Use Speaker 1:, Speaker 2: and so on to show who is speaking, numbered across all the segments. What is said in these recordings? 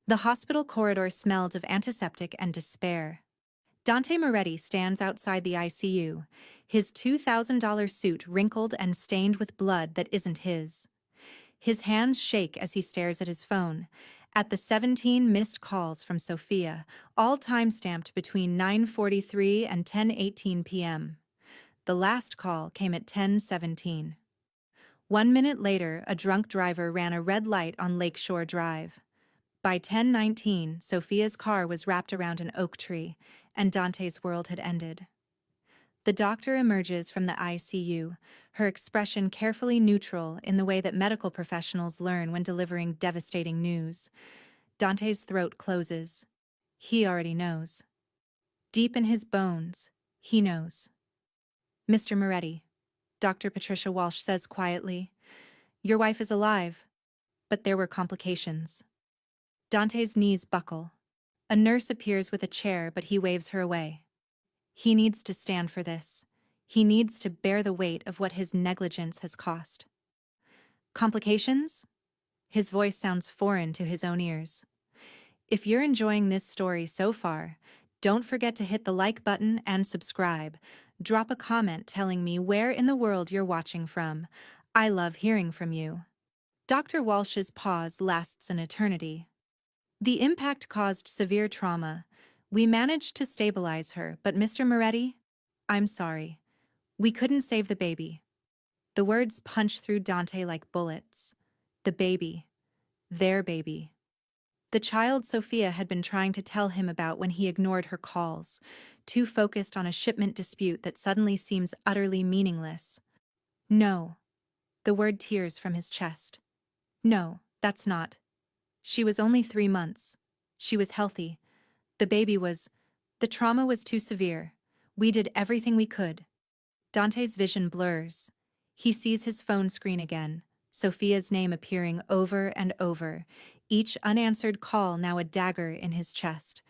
Speaker 1: The hospital corridor smelled of antiseptic and despair. Dante Moretti stands outside the ICU, his $2,000 suit wrinkled and stained with blood that isn't his. His hands shake as he stares at his phone, at the 17 missed calls from Sophia, all time-stamped between 9:43 and 10:18 p.m. The last call came at 10:17. 1 minute later, a drunk driver ran a red light on Lakeshore Drive. By 10:19, Sophia's car was wrapped around an oak tree, and Dante's world had ended. The doctor emerges from the ICU, her expression carefully neutral in the way that medical professionals learn when delivering devastating news. Dante's throat closes. He already knows. Deep in his bones, he knows. Mr. Moretti, Dr. Patricia Walsh says quietly, "Your wife is alive, but there were complications." Dante's knees buckle. A nurse appears with a chair, but he waves her away. He needs to stand for this. He needs to bear the weight of what his negligence has cost. Complications? His voice sounds foreign to his own ears. If you're enjoying this story so far, don't forget to hit the like button and subscribe. Drop a comment telling me where in the world you're watching from. I love hearing from you. Dr. Walsh's pause lasts an eternity. The impact caused severe trauma. We managed to stabilize her, but Mr. Moretti, I'm sorry. We couldn't save the baby. The words punch through Dante like bullets. The baby. Their baby. The child Sophia had been trying to tell him about when he ignored her calls, too focused on a shipment dispute that suddenly seems utterly meaningless. No. The word tears from his chest. No, that's not. She was only 3 months. She was healthy. The trauma was too severe. We did everything we could. Dante's vision blurs. He sees his phone screen again, Sophia's name appearing over and over, each unanswered call now a dagger in his chest.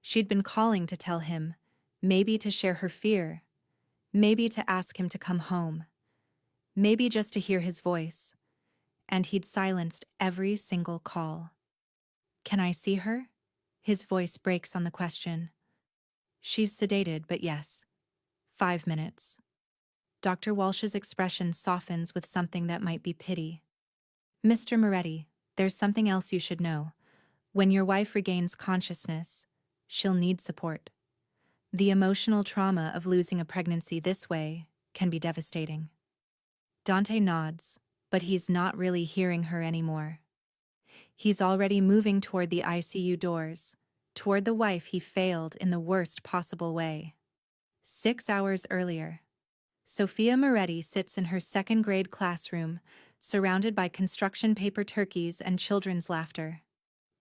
Speaker 1: She'd been calling to tell him, maybe to share her fear, maybe to ask him to come home, maybe just to hear his voice. And he'd silenced every single call. Can I see her? His voice breaks on the question. She's sedated, but yes. 5 minutes. Dr. Walsh's expression softens with something that might be pity. Mr. Moretti, there's something else you should know. When your wife regains consciousness, she'll need support. The emotional trauma of losing a pregnancy this way can be devastating. Dante nods, but he's not really hearing her anymore. He's already moving toward the ICU doors, toward the wife he failed in the worst possible way. 6 hours earlier, Sophia Moretti sits in her second-grade classroom, surrounded by construction paper turkeys and children's laughter.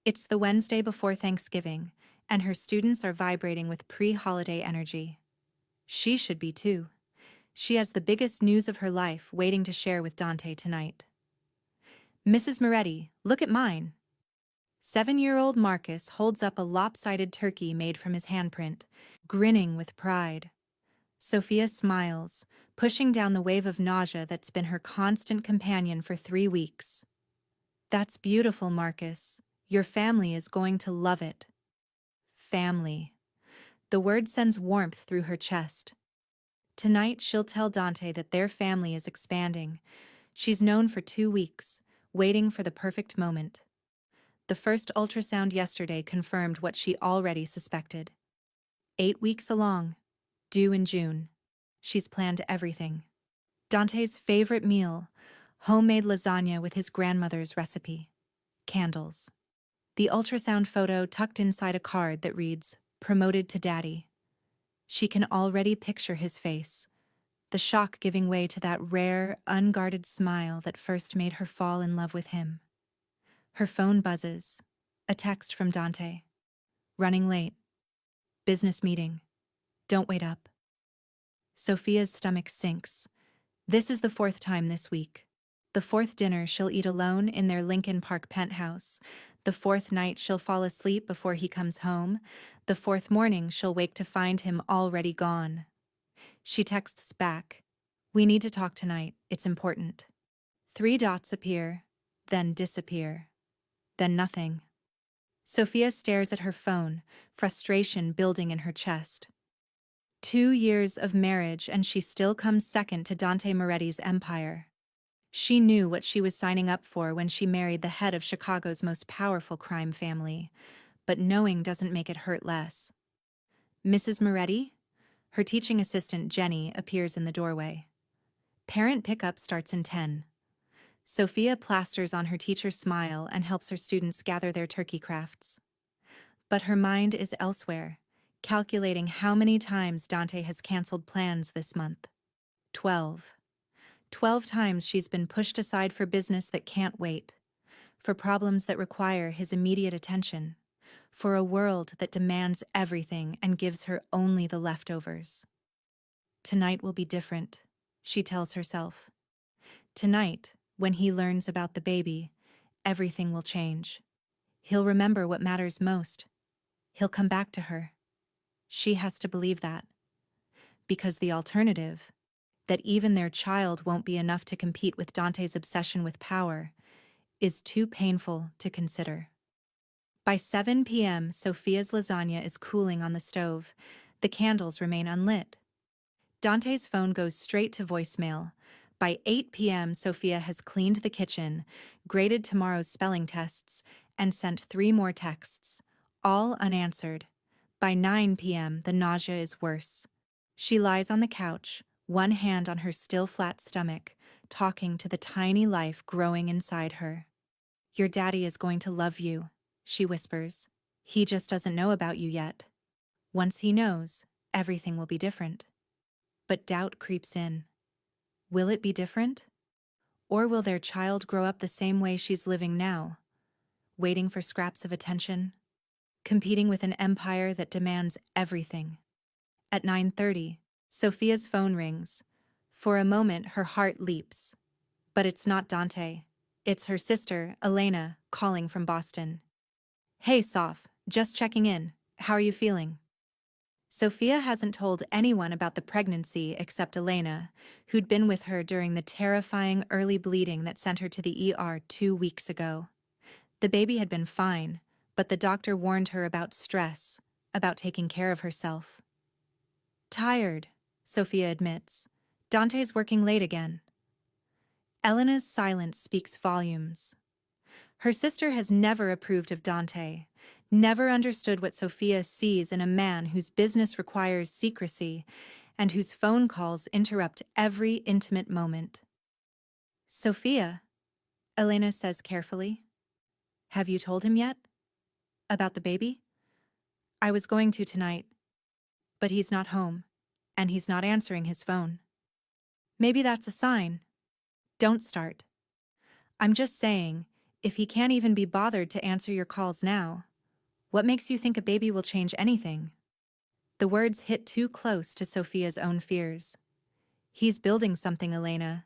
Speaker 1: It's the Wednesday before Thanksgiving, and her students are vibrating with pre-holiday energy. She should be too. She has the biggest news of her life waiting to share with Dante tonight. Mrs. Moretti, look at mine. 7-year-old Marcus holds up a lopsided turkey made from his handprint, grinning with pride. Sophia smiles, pushing down the wave of nausea that's been her constant companion for 3 weeks. That's beautiful, Marcus. Your family is going to love it. Family. The word sends warmth through her chest. Tonight she'll tell Dante that their family is expanding. She's known for 2 weeks, waiting for the perfect moment. The first ultrasound yesterday confirmed what she already suspected. 8 weeks along, due in June. She's planned everything. Dante's favorite meal, homemade lasagna with his grandmother's recipe. Candles. The ultrasound photo tucked inside a card that reads, "Promoted to Daddy." She can already picture his face, the shock giving way to that rare, unguarded smile that first made her fall in love with him. Her phone buzzes. A text from Dante. Running late. Business meeting. Don't wait up. Sophia's stomach sinks. This is the 4th time this week. The 4th dinner she'll eat alone in their Lincoln Park penthouse. The 4th night she'll fall asleep before he comes home. The 4th morning she'll wake to find him already gone. She texts back. We need to talk tonight. It's important. 3 dots appear, then disappear. Then nothing. Sophia stares at her phone, frustration building in her chest. 2 years of marriage and she still comes second to Dante Moretti's empire. She knew what she was signing up for when she married the head of Chicago's most powerful crime family, but knowing doesn't make it hurt less. Mrs. Moretti? Her teaching assistant Jenny appears in the doorway. Parent pickup starts in 10. Sophia plasters on her teacher's smile and helps her students gather their turkey crafts. But her mind is elsewhere, calculating how many times Dante has canceled plans this month. 12. 12 times she's been pushed aside for business that can't wait, for problems that require his immediate attention, for a world that demands everything and gives her only the leftovers. Tonight will be different, she tells herself. Tonight, when he learns about the baby, everything will change. He'll remember what matters most. He'll come back to her. She has to believe that. Because the alternative, that even their child won't be enough to compete with Dante's obsession with power, is too painful to consider. By 7 p.m., Sophia's lasagna is cooling on the stove. The candles remain unlit. Dante's phone goes straight to voicemail. By 8 p.m., Sophia has cleaned the kitchen, graded tomorrow's spelling tests, and sent 3 more texts, all unanswered. By 9 p.m., the nausea is worse. She lies on the couch, one hand on her still flat stomach, talking to the tiny life growing inside her. "Your daddy is going to love you," she whispers. "He just doesn't know about you yet. Once he knows, everything will be different." But doubt creeps in. Will it be different? Or will their child grow up the same way she's living now, waiting for scraps of attention, competing with an empire that demands everything? At 9:30, Sophia's phone rings. For a moment, her heart leaps. But it's not Dante. It's her sister, Elena, calling from Boston. "Hey, Soph, just checking in. How are you feeling?" Sophia hasn't told anyone about the pregnancy except Elena, who'd been with her during the terrifying early bleeding that sent her to the ER 2 weeks ago. The baby had been fine, but the doctor warned her about stress, about taking care of herself. "Tired," Sophia admits. "Dante's working late again." Elena's silence speaks volumes. Her sister has never approved of Dante, never understood what Sophia sees in a man whose business requires secrecy and whose phone calls interrupt every intimate moment. "Sophia," Elena says carefully, "have you told him yet? About the baby?" "I was going to tonight, but he's not home, and he's not answering his phone." "Maybe that's a sign." "Don't start. I'm just saying, if he can't even be bothered to answer your calls now, what makes you think a baby will change anything?" The words hit too close to Sophia's own fears. "He's building something, Elena.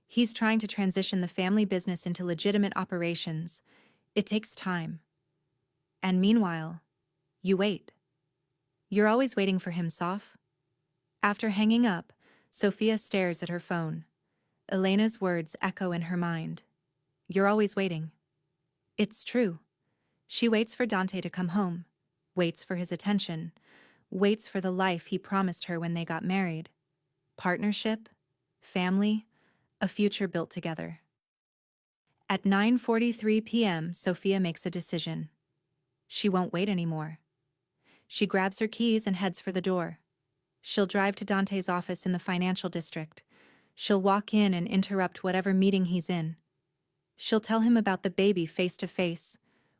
Speaker 1: He's trying to transition the family business into legitimate operations. It takes time. And meanwhile, you wait. You're always waiting for him, Soph." After hanging up, Sophia stares at her phone. Elena's words echo in her mind. "You're always waiting." It's true. She waits for Dante to come home, waits for his attention, waits for the life he promised her when they got married. Partnership, family, a future built together. At 9:43 p.m., Sophia makes a decision. She won't wait anymore. She grabs her keys and heads for the door. She'll drive to Dante's office in the financial district. She'll walk in and interrupt whatever meeting he's in. She'll tell him about the baby face to face,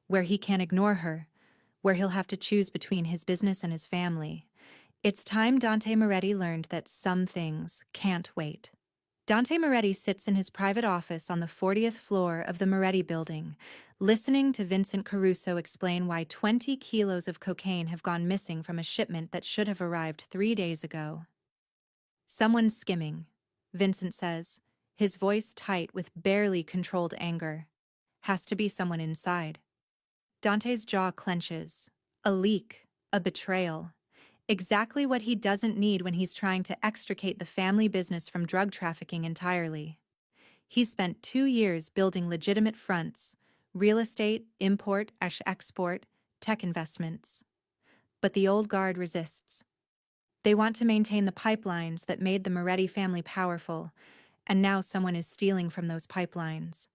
Speaker 1: where he can't ignore her, where he'll have to choose between his business and his family. It's time Dante Moretti learned that some things can't wait. Dante Moretti sits in his private office on the 40th floor of the Moretti building, listening to Vincent Caruso explain why 20 kilos of cocaine have gone missing from a shipment that should have arrived 3 days ago. "Someone's skimming," Vincent says, his voice tight with barely controlled anger. "Has to be someone inside." Dante's jaw clenches. A leak, a betrayal. Exactly what he doesn't need when he's trying to extricate the family business from drug trafficking entirely. He's spent 2 years building legitimate fronts: real estate, import, export, tech investments. But the old guard resists. They want to maintain the pipelines that made the Moretti family powerful, and now someone is stealing from those pipelines.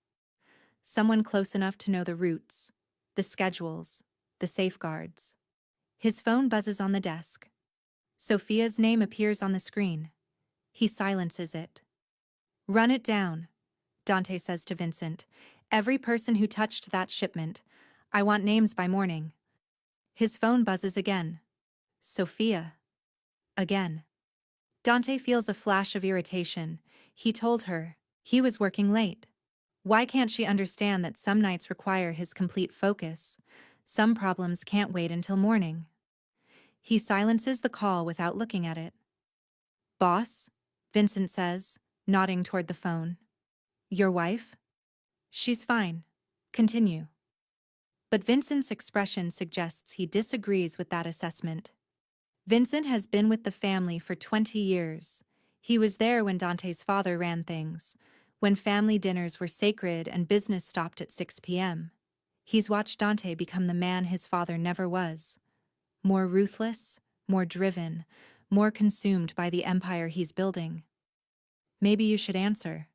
Speaker 1: Someone close enough to know the routes, the schedules, the safeguards. His phone buzzes on the desk. Sophia's name appears on the screen. He silences it. "Run it down," Dante says to Vincent. "Every person who touched that shipment. I want names by morning." His phone buzzes again. Sophia. Again. Dante feels a flash of irritation. He told her he was working late. Why can't she understand that some nights require his complete focus? Some problems can't wait until morning. He silences the call without looking at it. "Boss?" Vincent says, nodding toward the phone. "Your wife?" "She's fine. Continue." But Vincent's expression suggests he disagrees with that assessment. Vincent has been with the family for 20 years. He was there when Dante's father ran things, when family dinners were sacred and business stopped at 6 p.m. He's watched Dante become the man his father never was. More ruthless, more driven, more consumed by the empire he's building. "Maybe you should answer,"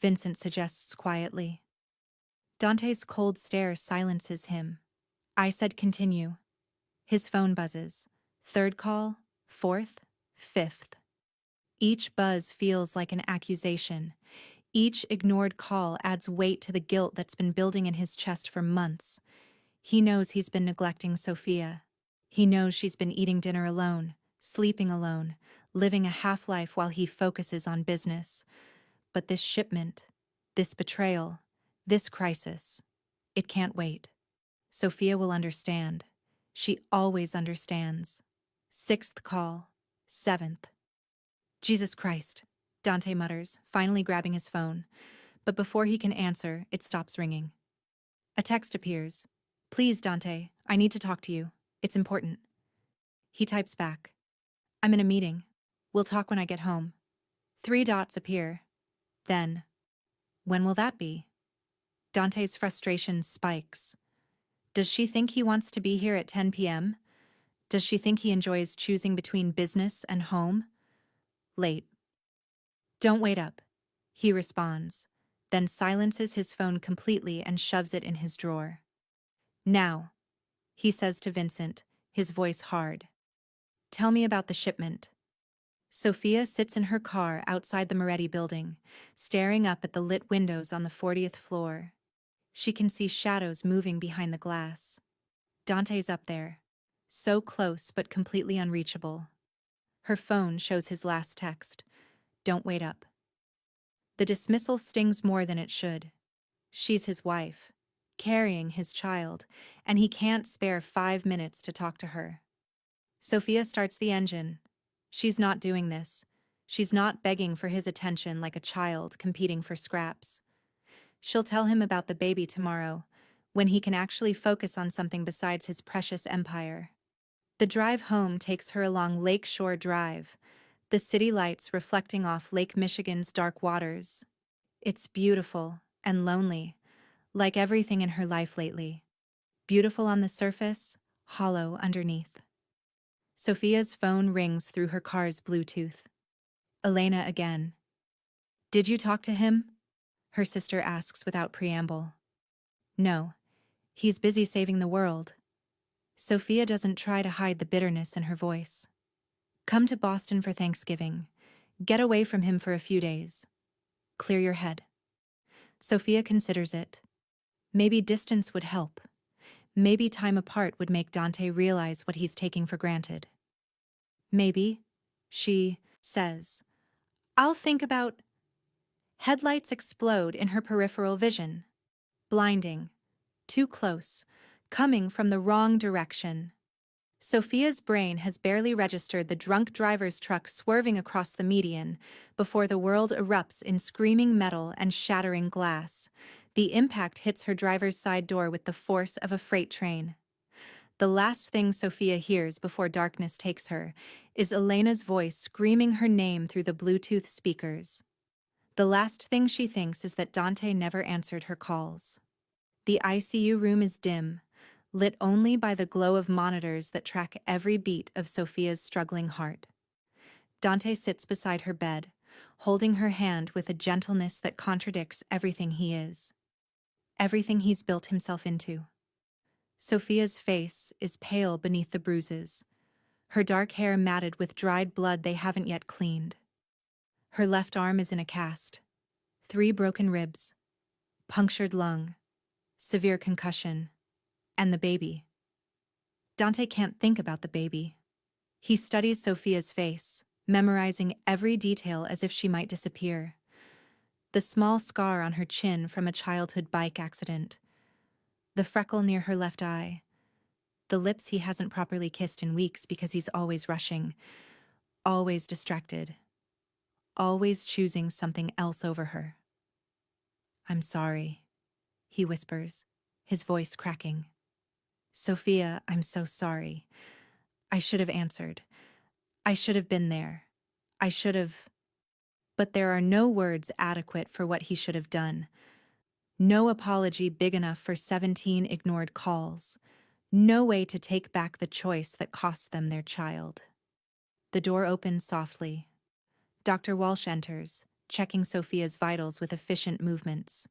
Speaker 1: Vincent suggests quietly. Dante's cold stare silences him. "I said continue." His phone buzzes. Third call, fourth, fifth. Each buzz feels like an accusation. Each ignored call adds weight to the guilt that's been building in his chest for months. He knows he's been neglecting Sophia. He knows she's been eating dinner alone, sleeping alone, living a half-life while he focuses on business. But this shipment, this betrayal, this crisis, it can't wait. Sophia will understand. She always understands. Sixth call. Seventh. "Jesus Christ," Dante mutters, finally grabbing his phone. But before he can answer, it stops ringing. A text appears. "Please, Dante, I need to talk to you. It's important." He types back. "I'm in a meeting. We'll talk when I get home." 3 dots appear. Then, "When will that be?" Dante's frustration spikes. Does she think he wants to be here at 10 p.m.? Does she think he enjoys choosing between business and home? Late. "Don't wait up," he responds, then silences his phone completely and shoves it in his drawer. "Now," he says to Vincent, his voice hard. "Tell me about the shipment." Sophia sits in her car outside the Moretti building, staring up at the lit windows on the 40th floor. She can see shadows moving behind the glass. Dante's up there, so close but completely unreachable. Her phone shows his last text. "Don't wait up." The dismissal stings more than it should. She's his wife, carrying his child, and he can't spare 5 minutes to talk to her. Sophia starts the engine. She's not doing this. She's not begging for his attention like a child competing for scraps. She'll tell him about the baby tomorrow, when he can actually focus on something besides his precious empire. The drive home takes her along Lake Shore Drive, the city lights reflecting off Lake Michigan's dark waters. It's beautiful and lonely, like everything in her life lately. Beautiful on the surface, hollow underneath. Sophia's phone rings through her car's Bluetooth. Elena again. "Did you talk to him?" her sister asks without preamble. "No. He's busy saving the world." Sophia doesn't try to hide the bitterness in her voice. "Come to Boston for Thanksgiving. Get away from him for a few days. Clear your head." Sophia considers it. Maybe distance would help. Maybe time apart would make Dante realize what he's taking for granted. "Maybe," she says. "I'll think about—" Headlights explode in her peripheral vision. Blinding. Too close. Coming from the wrong direction. Sophia's brain has barely registered the drunk driver's truck swerving across the median before the world erupts in screaming metal and shattering glass. The impact hits her driver's side door with the force of a freight train. The last thing Sophia hears before darkness takes her is Elena's voice screaming her name through the Bluetooth speakers. The last thing she thinks is that Dante never answered her calls. The ICU room is dim, lit only by the glow of monitors that track every beat of Sophia's struggling heart. Dante sits beside her bed, holding her hand with a gentleness that contradicts everything he is. Everything he's built himself into. Sophia's face is pale beneath the bruises, her dark hair matted with dried blood they haven't yet cleaned. Her left arm is in a cast. 3 broken ribs, punctured lung, severe concussion, and the baby. Dante can't think about the baby. He studies Sophia's face, memorizing every detail as if she might disappear. The small scar on her chin from a childhood bike accident, the freckle near her left eye, the lips he hasn't properly kissed in weeks because he's always rushing, always distracted, always choosing something else over her. "I'm sorry," he whispers, his voice cracking. "Sophia, I'm so sorry. I should have answered. I should have been there. I should have..." But there are no words adequate for what he should have done. No apology big enough for 17 ignored calls. No way to take back the choice that cost them their child. The door opens softly. Dr. Walsh enters, checking Sophia's vitals with efficient movements.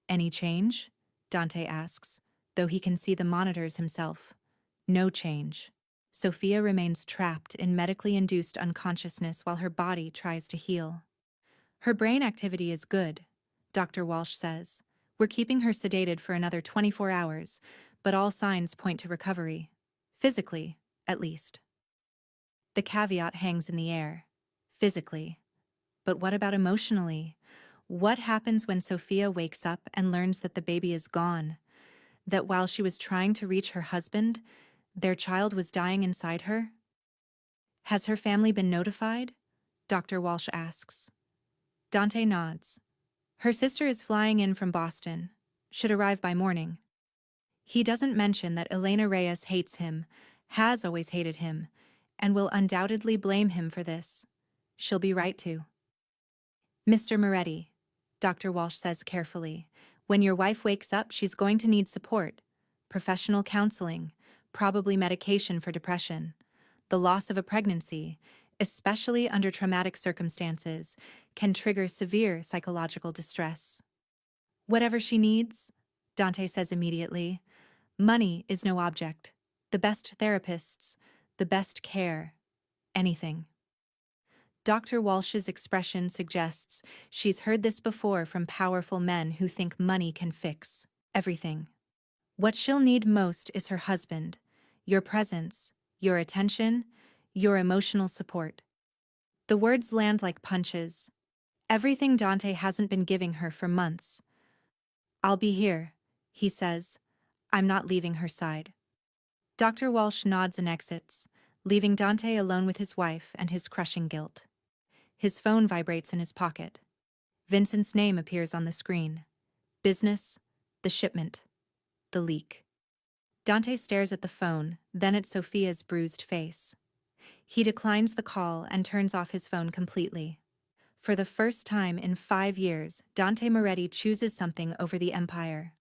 Speaker 1: "Any change?" Dante asks, though he can see the monitors himself. No change. Sophia remains trapped in medically induced unconsciousness while her body tries to heal. "Her brain activity is good," Dr. Walsh says. "We're keeping her sedated for another 24 hours, but all signs point to recovery. Physically, at least." The caveat hangs in the air. Physically. But what about emotionally? What happens when Sophia wakes up and learns that the baby is gone? That while she was trying to reach her husband, their child was dying inside her? "Has her family been notified?" Dr. Walsh asks. Dante nods. "Her sister is flying in from Boston. Should arrive by morning." He doesn't mention that Elena Reyes hates him, has always hated him, and will undoubtedly blame him for this. She'll be right to. "Mr. Moretti," Dr. Walsh says carefully, "when your wife wakes up, she's going to need support, professional counseling, probably medication for depression. The loss of a pregnancy, especially under traumatic circumstances, can trigger severe psychological distress." "Whatever she needs," Dante says immediately. "Money is no object. The best therapists, the best care, anything." Dr. Walsh's expression suggests she's heard this before from powerful men who think money can fix everything. What she'll need most is her husband, your presence, your attention, your emotional support. The words land like punches. Everything Dante hasn't been giving her for months. "I'll be here," he says. "I'm not leaving her side." Dr. Walsh nods and exits, leaving Dante alone with his wife and his crushing guilt. His phone vibrates in his pocket. Vincent's name appears on the screen. Business, the shipment, the leak. Dante stares at the phone, then at Sophia's bruised face. He declines the call and turns off his phone completely. For the first time in 5 years, Dante Moretti chooses something over the Empire.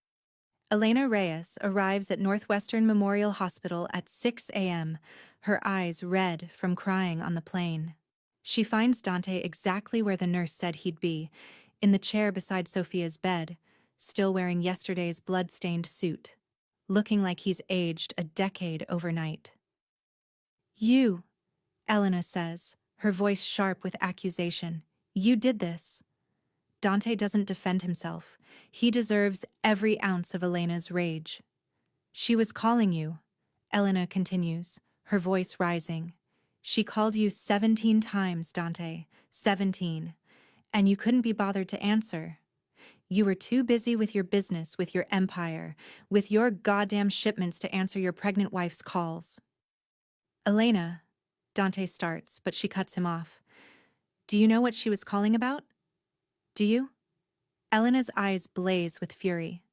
Speaker 1: Elena Reyes arrives at Northwestern Memorial Hospital at 6 a.m., her eyes red from crying on the plane. She finds Dante exactly where the nurse said he'd be, in the chair beside Sophia's bed, still wearing yesterday's blood-stained suit, looking like he's aged a decade overnight. "You," Elena says, her voice sharp with accusation. "You did this." Dante doesn't defend himself. He deserves every ounce of Elena's rage. "She was calling you," Elena continues, her voice rising. "She called you 17 times, Dante. 17. And you couldn't be bothered to answer. You were too busy with your business, with your empire, with your goddamn shipments to answer your pregnant wife's calls." "Elena," Dante starts, but she cuts him off. "Do you know what she was calling about? Do you?" Elena's eyes blaze with fury.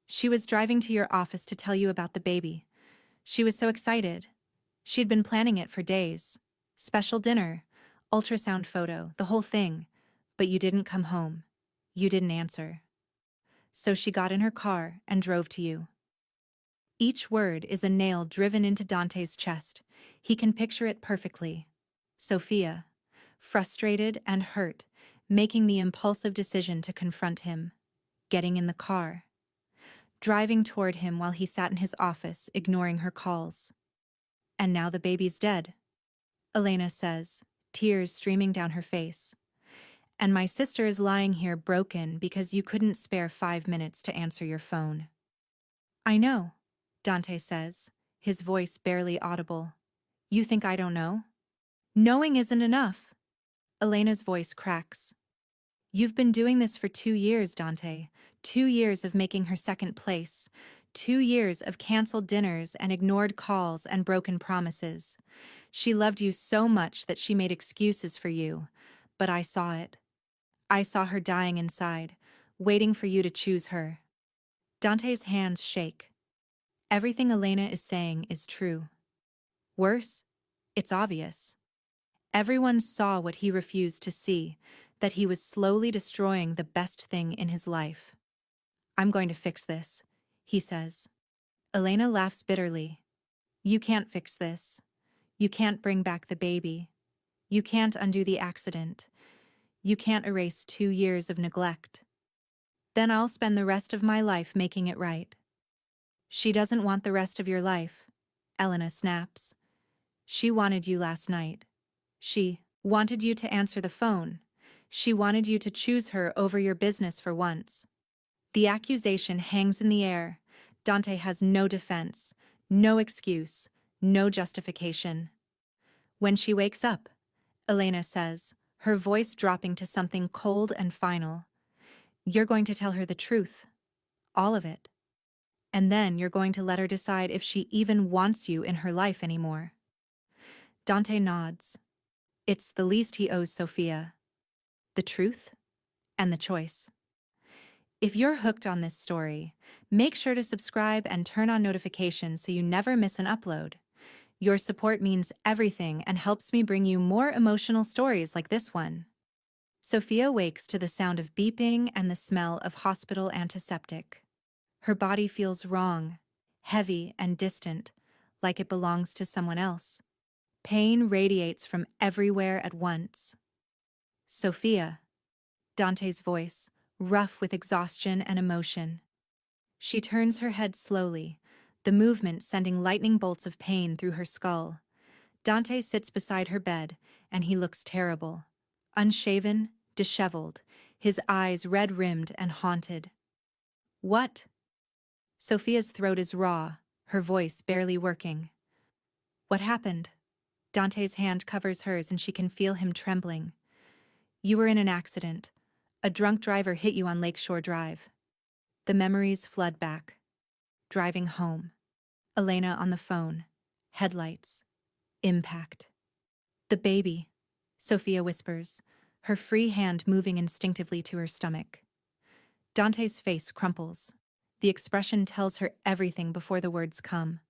Speaker 1: "She was driving to your office to tell you about the baby. She was so excited. She'd been planning it for days. Special dinner, ultrasound photo, the whole thing. But you didn't come home. You didn't answer. So she got in her car and drove to you." Each word is a nail driven into Dante's chest. He can picture it perfectly. Sophia, frustrated and hurt, making the impulsive decision to confront him. Getting in the car. Driving toward him while he sat in his office, ignoring her calls. And now the baby's dead, Elena says, tears streaming down her face. And my sister is lying here broken because you couldn't spare 5 minutes to answer your phone. I know, Dante says, his voice barely audible. You think I don't know? Knowing isn't enough. Elena's voice cracks. You've been doing this for 2 years, Dante. 2 years of making her second place. 2 years of canceled dinners and ignored calls and broken promises. She loved you so much that she made excuses for you. But I saw it. I saw her dying inside, waiting for you to choose her. Dante's hands shake. Everything Elena is saying is true. Worse, it's obvious. Everyone saw what he refused to see, that he was slowly destroying the best thing in his life. I'm going to fix this, he says. Elena laughs bitterly. You can't fix this. You can't bring back the baby. You can't undo the accident. You can't erase 2 years of neglect. Then I'll spend the rest of my life making it right. She doesn't want the rest of your life, Elena snaps. She wanted you last night. She wanted you to answer the phone. She wanted you to choose her over your business for once. The accusation hangs in the air. Dante has no defense, no excuse, no justification. When she wakes up, Elena says, her voice dropping to something cold and final. You're going to tell her the truth. All of it. And then you're going to let her decide if she even wants you in her life anymore. Dante nods. It's the least he owes Sophia. The truth and the choice. If you're hooked on this story, make sure to subscribe and turn on notifications so you never miss an upload. Your support means everything and helps me bring you more emotional stories like this one. Sophia wakes to the sound of beeping and the smell of hospital antiseptic. Her body feels wrong, heavy and distant, like it belongs to someone else. Pain radiates from everywhere at once. Sophia, Dante's voice, rough with exhaustion and emotion. She turns her head slowly, the movement sending lightning bolts of pain through her skull. Dante sits beside her bed, and he looks terrible. Unshaven, disheveled, his eyes red-rimmed and haunted. What? Sophia's throat is raw, her voice barely working. What happened? Dante's hand covers hers and she can feel him trembling. You were in an accident. A drunk driver hit you on Lakeshore Drive. The memories flood back. Driving home. Elena on the phone. Headlights. Impact. The baby, Sophia whispers, her free hand moving instinctively to her stomach. Dante's face crumples. The expression tells her everything before the words come.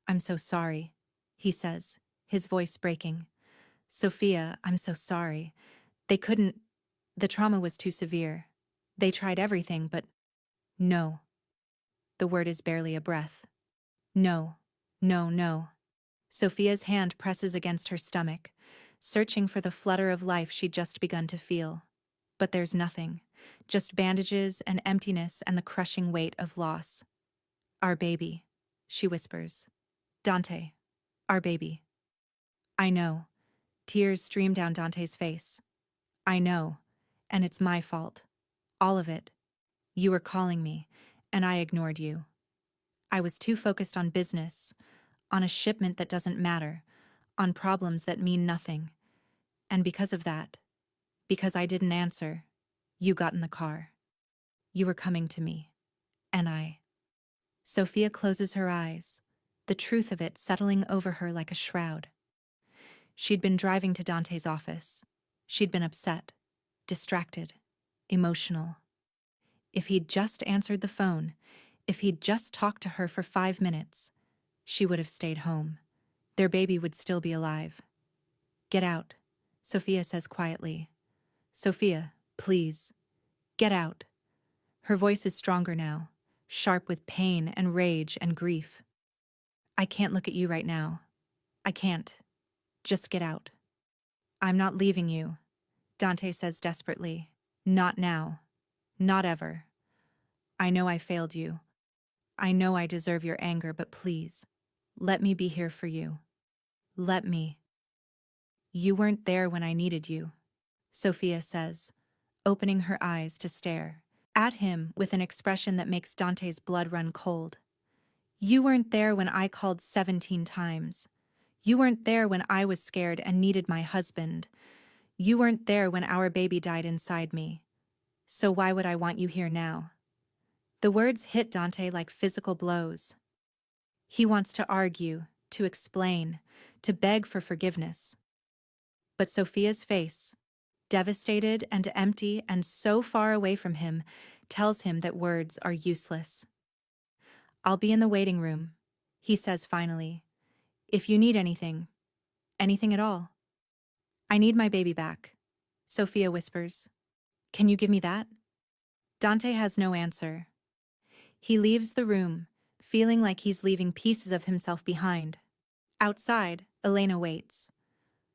Speaker 1: I'm so sorry, he says, his voice breaking. Sophia, I'm so sorry. They couldn't. The trauma was too severe. They tried everything, but no. The word is barely a breath. No, no, no. Sophia's hand presses against her stomach, searching for the flutter of life she'd just begun to feel. But there's nothing, just bandages and emptiness and the crushing weight of loss. Our baby, she whispers. Dante, our baby. I know. Tears stream down Dante's face. I know, and it's my fault. All of it. You were calling me, and I ignored you. I was too focused on business, on a shipment that doesn't matter, on problems that mean nothing. And because of that, because I didn't answer, you got in the car. You were coming to me. And I. Sophia closes her eyes, the truth of it settling over her like a shroud. She'd been driving to Dante's office. She'd been upset, distracted, emotional. If he'd just answered the phone, if he'd just talked to her for 5 minutes, she would have stayed home. Their baby would still be alive. Get out, Sophia says quietly. Sophia, please. Get out. Her voice is stronger now, sharp with pain and rage and grief. I can't look at you right now. I can't. Just get out. I'm not leaving you, Dante says desperately. Not now. Not ever. I know I failed you. I know I deserve your anger, but please, let me be here for you. Let me. You weren't there when I needed you, Sophia says, opening her eyes to stare at him with an expression that makes Dante's blood run cold. You weren't there when I called 17 times. You weren't there when I was scared and needed my husband. You weren't there when our baby died inside me. So why would I want you here now? The words hit Dante like physical blows. He wants to argue, to explain, to beg for forgiveness. But Sophia's face, devastated and empty and so far away from him, tells him that words are useless. I'll be in the waiting room, he says finally. If you need anything at all. I need my baby back, Sophia whispers. Can you give me that? Dante has no answer. He leaves the room, feeling like he's leaving pieces of himself behind. Outside, Elena waits.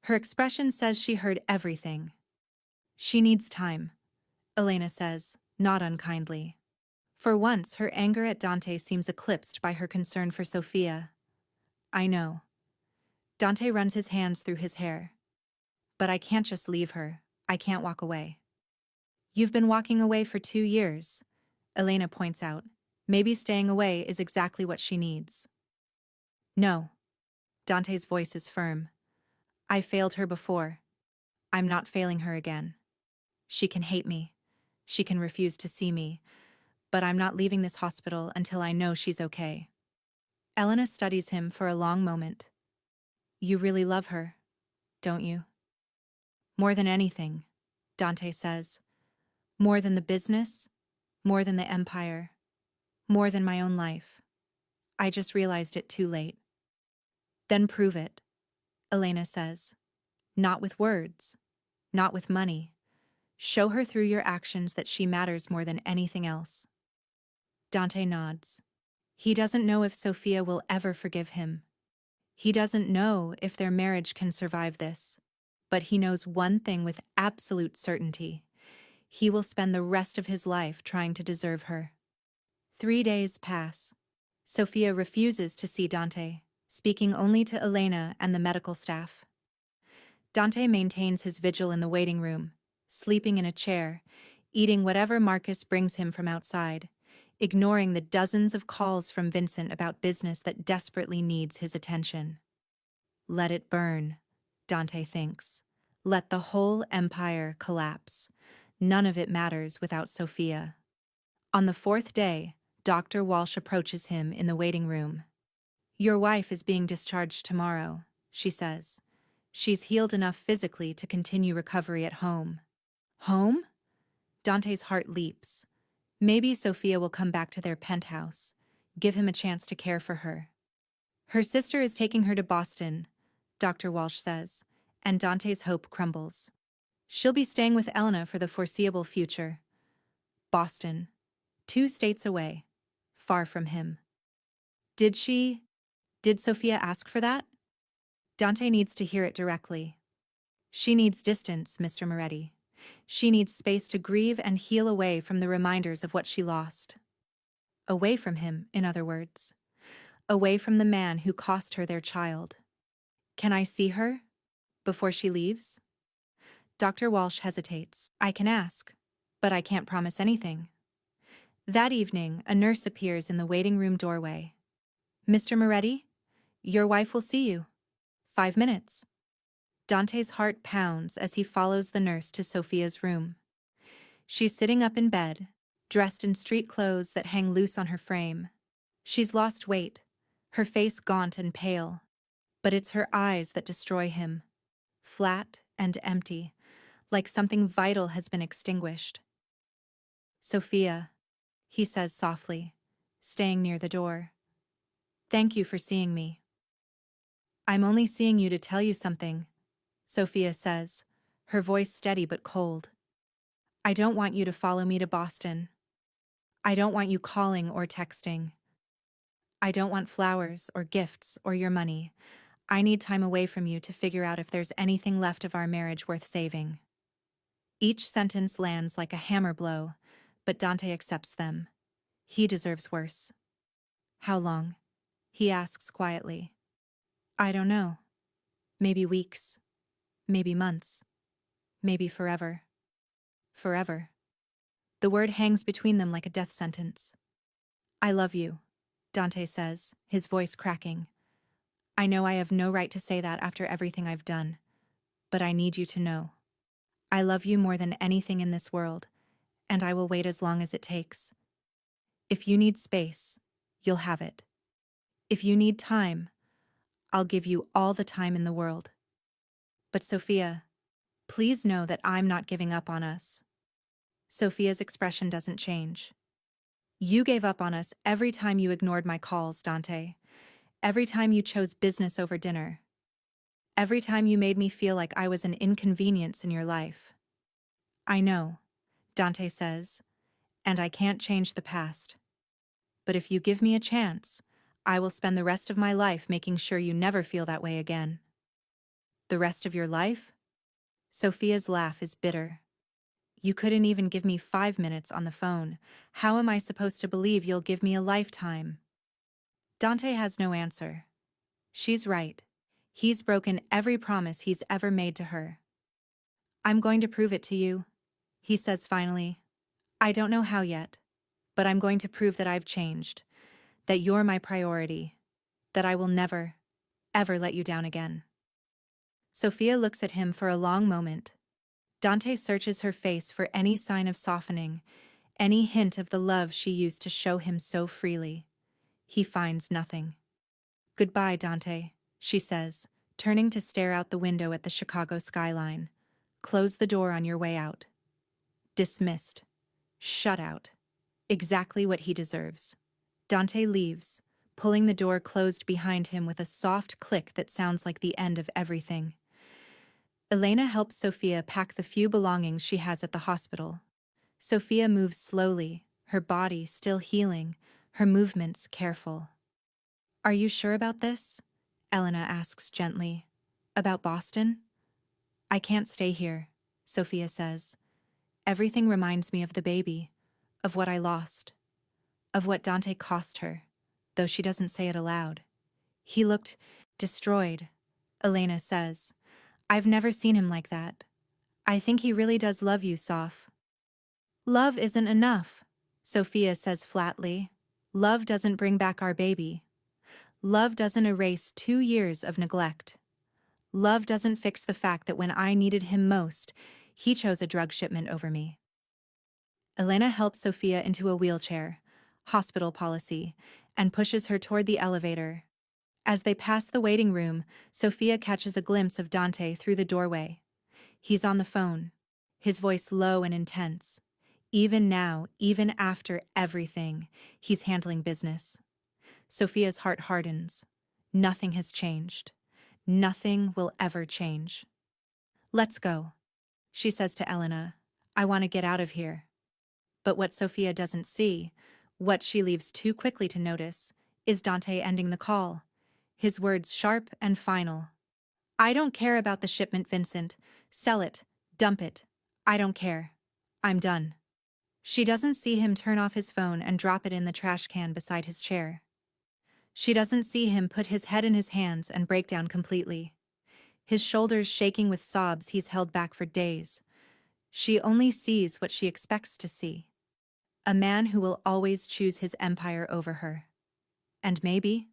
Speaker 1: Her expression says she heard everything. She needs time, Elena says, not unkindly. For once, her anger at Dante seems eclipsed by her concern for Sophia. I know. Dante runs his hands through his hair. But I can't just leave her. I can't walk away. You've been walking away for 2 years, Elena points out. Maybe staying away is exactly what she needs. No. Dante's voice is firm. I failed her before. I'm not failing her again. She can hate me. She can refuse to see me. But I'm not leaving this hospital until I know she's okay. Elena studies him for a long moment. You really love her, don't you? More than anything, Dante says. More than the business, more than the empire, more than my own life. I just realized it too late. Then prove it, Elena says. Not with words, not with money. Show her through your actions that she matters more than anything else. Dante nods. He doesn't know if Sophia will ever forgive him. He doesn't know if their marriage can survive this. But he knows one thing with absolute certainty. He will spend the rest of his life trying to deserve her. 3 days pass. Sophia refuses to see Dante, speaking only to Elena and the medical staff. Dante maintains his vigil in the waiting room, sleeping in a chair, eating whatever Marcus brings him from outside, ignoring the dozens of calls from Vincent about business that desperately needs his attention. Let it burn, Dante thinks. Let the whole empire collapse. None of it matters without Sophia. On the 4th day, Dr. Walsh approaches him in the waiting room. Your wife is being discharged tomorrow, she says. She's healed enough physically to continue recovery at home. Home? Dante's heart leaps. Maybe Sophia will come back to their penthouse, give him a chance to care for her. Her sister is taking her to Boston, Dr. Walsh says, and Dante's hope crumbles. She'll be staying with Elena for the foreseeable future. Boston, 2 states away, far from him. Did Sophia ask for that? Dante needs to hear it directly. She needs distance, Mr. Moretti. She needs space to grieve and heal away from the reminders of what she lost. Away from him, in other words. Away from the man who cost her their child. Can I see her? Before she leaves? Dr. Walsh hesitates. I can ask, but I can't promise anything. That evening, a nurse appears in the waiting room doorway. Mr. Moretti, your wife will see you. 5 minutes. Dante's heart pounds as he follows the nurse to Sophia's room. She's sitting up in bed, dressed in street clothes that hang loose on her frame. She's lost weight, her face gaunt and pale. But it's her eyes that destroy him. Flat and empty, like something vital has been extinguished. Sophia, he says softly, staying near the door. Thank you for seeing me. I'm only seeing you to tell you something, Sophia says, her voice steady but cold. I don't want you to follow me to Boston. I don't want you calling or texting. I don't want flowers or gifts or your money. I need time away from you to figure out if there's anything left of our marriage worth saving. Each sentence lands like a hammer blow, but Dante accepts them. He deserves worse. How long? He asks quietly. I don't know. Maybe weeks. Maybe months. Maybe forever. Forever. The word hangs between them like a death sentence. I love you, Dante says, his voice cracking. I know I have no right to say that after everything I've done, but I need you to know. I love you more than anything in this world, and I will wait as long as it takes. If you need space, you'll have it. If you need time, I'll give you all the time in the world. But Sophia, please know that I'm not giving up on us. Sophia's expression doesn't change. You gave up on us every time you ignored my calls, Dante. Every time you chose business over dinner. Every time you made me feel like I was an inconvenience in your life. I know, Dante says, and I can't change the past. But if you give me a chance, I will spend the rest of my life making sure you never feel that way again. The rest of your life? Sophia's laugh is bitter. You couldn't even give me 5 minutes on the phone. How am I supposed to believe you'll give me a lifetime? Dante has no answer. She's right. He's broken every promise he's ever made to her. I'm going to prove it to you, he says finally. I don't know how yet, but I'm going to prove that I've changed, that you're my priority, that I will never, ever let you down again. Sophia looks at him for a long moment. Dante searches her face for any sign of softening, any hint of the love she used to show him so freely. He finds nothing. Goodbye, Dante, she says, turning to stare out the window at the Chicago skyline. Close the door on your way out. Dismissed. Shut out. Exactly what he deserves. Dante leaves, pulling the door closed behind him with a soft click that sounds like the end of everything. Elena helps Sophia pack the few belongings she has at the hospital. Sophia moves slowly, her body still healing, her movements careful. Are you sure about this? Elena asks gently. About Boston? I can't stay here, Sophia says. Everything reminds me of the baby, of what I lost, of what Dante cost her, though she doesn't say it aloud. He looked destroyed, Elena says. I've never seen him like that. I think he really does love you, Soph. Love isn't enough, Sophia says flatly. Love doesn't bring back our baby. Love doesn't erase 2 years of neglect. Love doesn't fix the fact that when I needed him most, he chose a drug shipment over me. Elena helps Sophia into a wheelchair, hospital policy, and pushes her toward the elevator. As they pass the waiting room, Sophia catches a glimpse of Dante through the doorway. He's on the phone, his voice low and intense. Even now, even after everything, he's handling business. Sophia's heart hardens. Nothing has changed. Nothing will ever change. Let's go, she says to Elena. I want to get out of here. But what Sophia doesn't see, what she leaves too quickly to notice, is Dante ending the call. His words sharp and final. I don't care about the shipment, Vincent. Sell it. Dump it. I don't care. I'm done. She doesn't see him turn off his phone and drop it in the trash can beside his chair. She doesn't see him put his head in his hands and break down completely. His shoulders shaking with sobs he's held back for days. She only sees what she expects to see. A man who will always choose his empire over her. And maybe,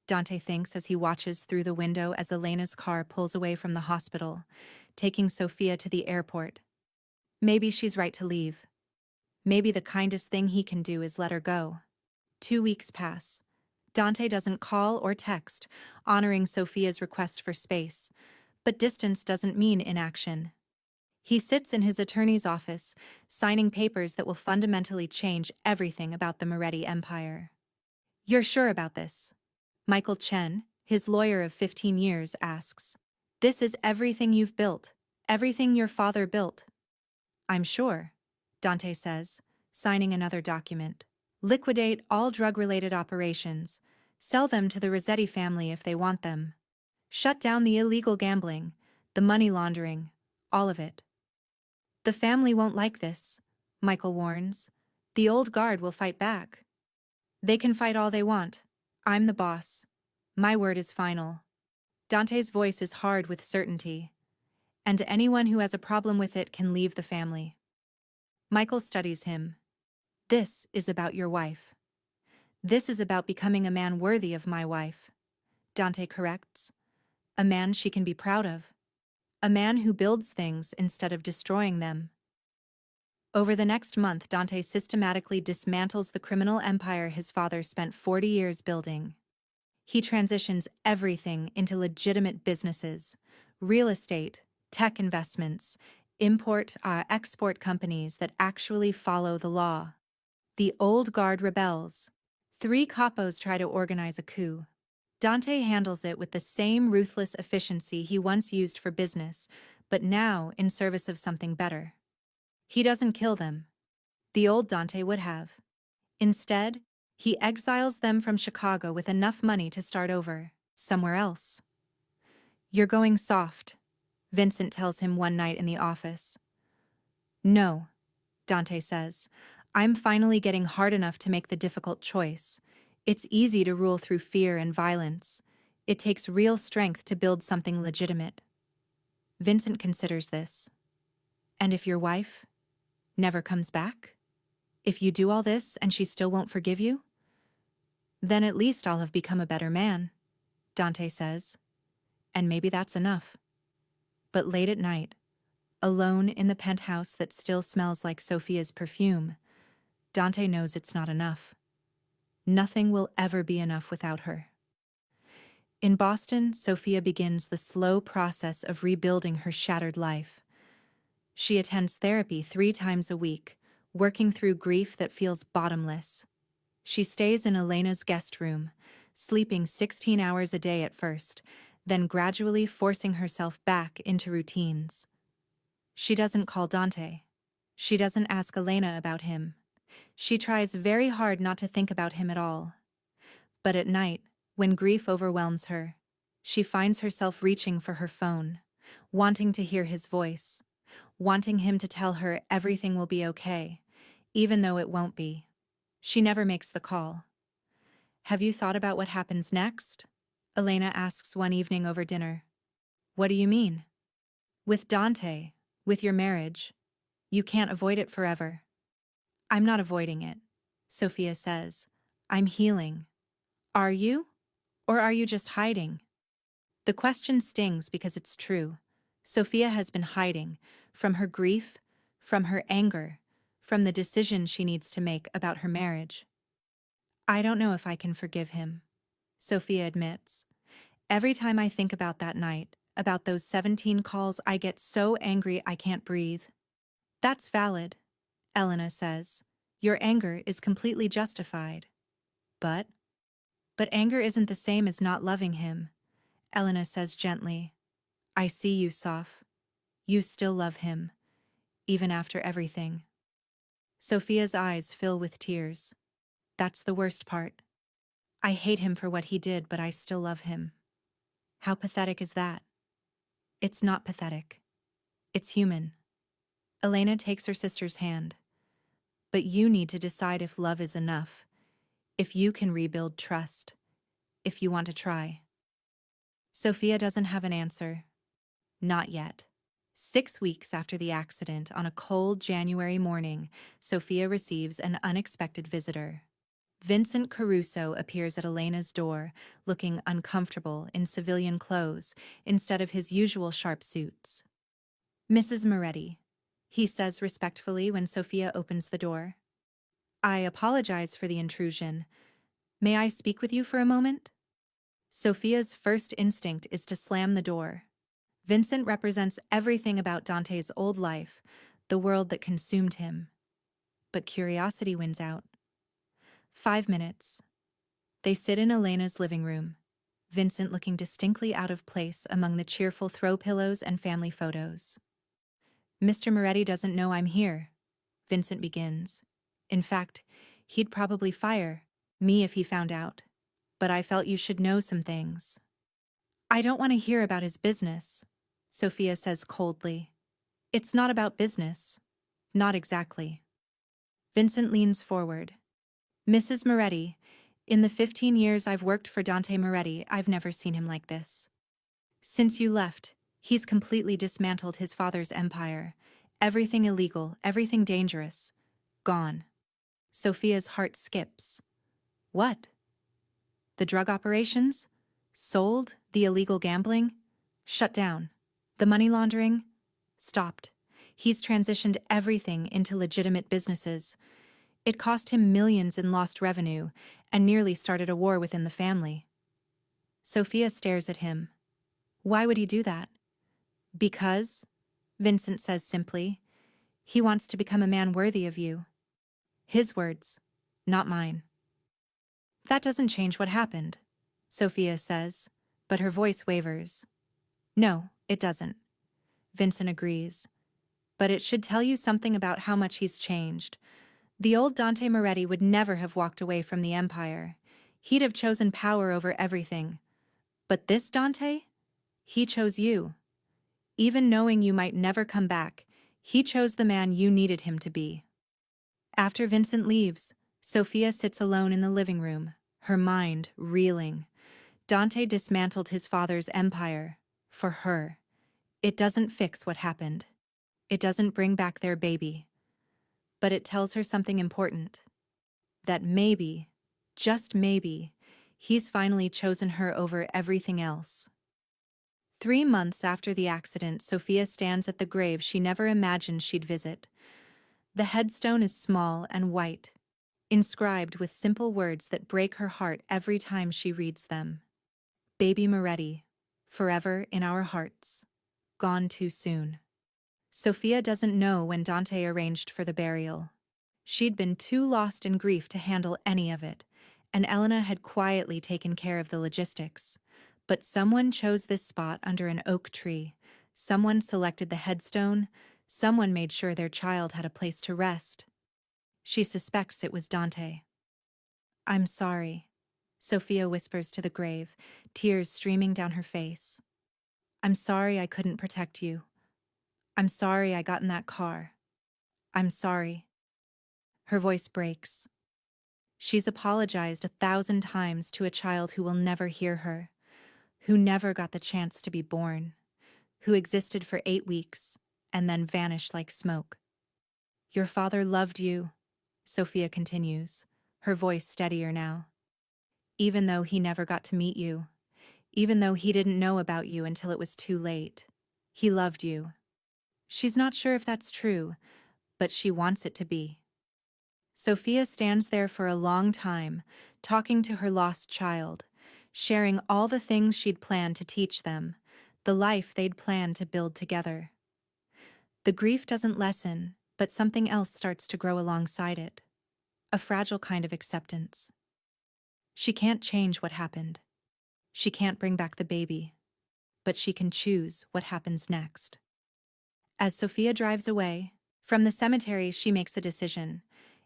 Speaker 1: Dante thinks as he watches through the window as Elena's car pulls away from the hospital, taking Sophia to the airport. Maybe she's right to leave. Maybe the kindest thing he can do is let her go. 2 weeks pass. Dante doesn't call or text, honoring Sophia's request for space. But distance doesn't mean inaction. He sits in his attorney's office, signing papers that will fundamentally change everything about the Moretti Empire. You're sure about this? Michael Chen, his lawyer of 15 years, asks. This is everything you've built, everything your father built. I'm sure, Dante says, signing another document. Liquidate all drug-related operations. Sell them to the Rossetti family if they want them. Shut down the illegal gambling, the money laundering, all of it. The family won't like this, Michael warns. The old guard will fight back. They can fight all they want. I'm the boss. My word is final. Dante's voice is hard with certainty. And anyone who has a problem with it can leave the family. Michael studies him. This is about your wife. This is about becoming a man worthy of my wife. Dante corrects. A man she can be proud of. A man who builds things instead of destroying them. Over the next month, Dante systematically dismantles the criminal empire his father spent 40 years building. He transitions everything into legitimate businesses, real estate, tech investments, export companies that actually follow the law. The old guard rebels. 3 capos try to organize a coup. Dante handles it with the same ruthless efficiency he once used for business, but now in service of something better. He doesn't kill them. The old Dante would have. Instead, he exiles them from Chicago with enough money to start over, somewhere else. You're going soft, Vincent tells him one night in the office. No, Dante says. I'm finally getting hard enough to make the difficult choice. It's easy to rule through fear and violence. It takes real strength to build something legitimate. Vincent considers this. And if your wife never comes back? If you do all this and she still won't forgive you? Then at least I'll have become a better man, Dante says. And maybe that's enough. But late at night, alone in the penthouse that still smells like Sophia's perfume, Dante knows it's not enough. Nothing will ever be enough without her. In Boston, Sophia begins the slow process of rebuilding her shattered life. She attends therapy 3 times a week, working through grief that feels bottomless. She stays in Elena's guest room, sleeping 16 hours a day at first, then gradually forcing herself back into routines. She doesn't call Dante. She doesn't ask Elena about him. She tries very hard not to think about him at all. But at night, when grief overwhelms her, she finds herself reaching for her phone, wanting to hear his voice, wanting him to tell her everything will be okay, even though it won't be. She never makes the call. Have you thought about what happens next? Elena asks one evening over dinner. What do you mean? With Dante, with your marriage, you can't avoid it forever. I'm not avoiding it, Sophia says. I'm healing. Are you? Or are you just hiding? The question stings because it's true. Sophia has been hiding from her grief, from her anger, from the decision she needs to make about her marriage. I don't know if I can forgive him, Sophia admits. Every time I think about that night, about those 17 calls, I get so angry I can't breathe. That's valid, Elena says. Your anger is completely justified. But anger isn't the same as not loving him, Elena says gently. I see you, Soph. You still love him, even after everything. Sophia's eyes fill with tears. That's the worst part. I hate him for what he did, but I still love him. How pathetic is that? It's not pathetic. It's human. Elena takes her sister's hand. But you need to decide if love is enough, if you can rebuild trust, if you want to try. Sophia doesn't have an answer. Not yet. 6 weeks after the accident, on a cold January morning, Sophia receives an unexpected visitor. Vincent Caruso appears at Elena's door, looking uncomfortable in civilian clothes instead of his usual sharp suits. Mrs. Moretti, he says respectfully when Sophia opens the door. I apologize for the intrusion. May I speak with you for a moment? Sophia's first instinct is to slam the door. Vincent represents everything about Dante's old life, the world that consumed him. But curiosity wins out. 5 minutes. They sit in Elena's living room, Vincent looking distinctly out of place among the cheerful throw pillows and family photos. Mr. Moretti doesn't know I'm here, Vincent begins. In fact, He'd probably fire me if he found out. But I felt you should know some things. I don't want to hear about his business, Sophia says coldly. It's not about business. Not exactly. Vincent leans forward. Mrs. Moretti, in the 15 years I've worked for Dante Moretti, I've never seen him like this. Since you left, he's completely dismantled his father's empire. Everything illegal, everything dangerous. Gone. Sophia's heart skips. What? The drug operations? Sold? The illegal gambling? Shut down. The money laundering? Stopped. He's transitioned everything into legitimate businesses. It cost him millions in lost revenue and nearly started a war within the family. Sophia stares at him. Why would he do that? Because, Vincent says simply, he wants to become a man worthy of you. His words, not mine. That doesn't change what happened, Sophia says, but her voice wavers. No, it doesn't. Vincent agrees. But it should tell you something about how much he's changed. The old Dante Moretti would never have walked away from the empire. He'd have chosen power over everything. But this Dante? He chose you. Even knowing you might never come back, he chose the man you needed him to be. After Vincent leaves, Sophia sits alone in the living room, her mind reeling. Dante dismantled his father's empire. For her. It doesn't fix what happened. It doesn't bring back their baby. But it tells her something important. That maybe, just maybe, he's finally chosen her over everything else. 3 months after the accident, Sophia stands at the grave she never imagined she'd visit. The headstone is small and white, inscribed with simple words that break her heart every time she reads them. Baby Moretti, forever in our hearts. Gone too soon. Sophia doesn't know when Dante arranged for the burial. She'd been too lost in grief to handle any of it, and Elena had quietly taken care of the logistics. But someone chose this spot under an oak tree. Someone selected the headstone. Someone made sure their child had a place to rest. She suspects it was Dante. I'm sorry, Sophia whispers to the grave, tears streaming down her face. I'm sorry I couldn't protect you. I'm sorry I got in that car. I'm sorry. Her voice breaks. She's apologized 1,000 times to a child who will never hear her, who never got the chance to be born, who existed for 8 weeks and then vanished like smoke. Your father loved you, Sophia continues, her voice steadier now. Even though he never got to meet you, even though he didn't know about you until it was too late, he loved you. She's not sure if that's true, but she wants it to be. Sophia stands there for a long time, talking to her lost child, sharing all the things she'd planned to teach them, the life they'd planned to build together. The grief doesn't lessen, but something else starts to grow alongside it. A fragile kind of acceptance. She can't change what happened. She can't bring back the baby. But she can choose what happens next. As Sophia drives away, from the cemetery she makes a decision.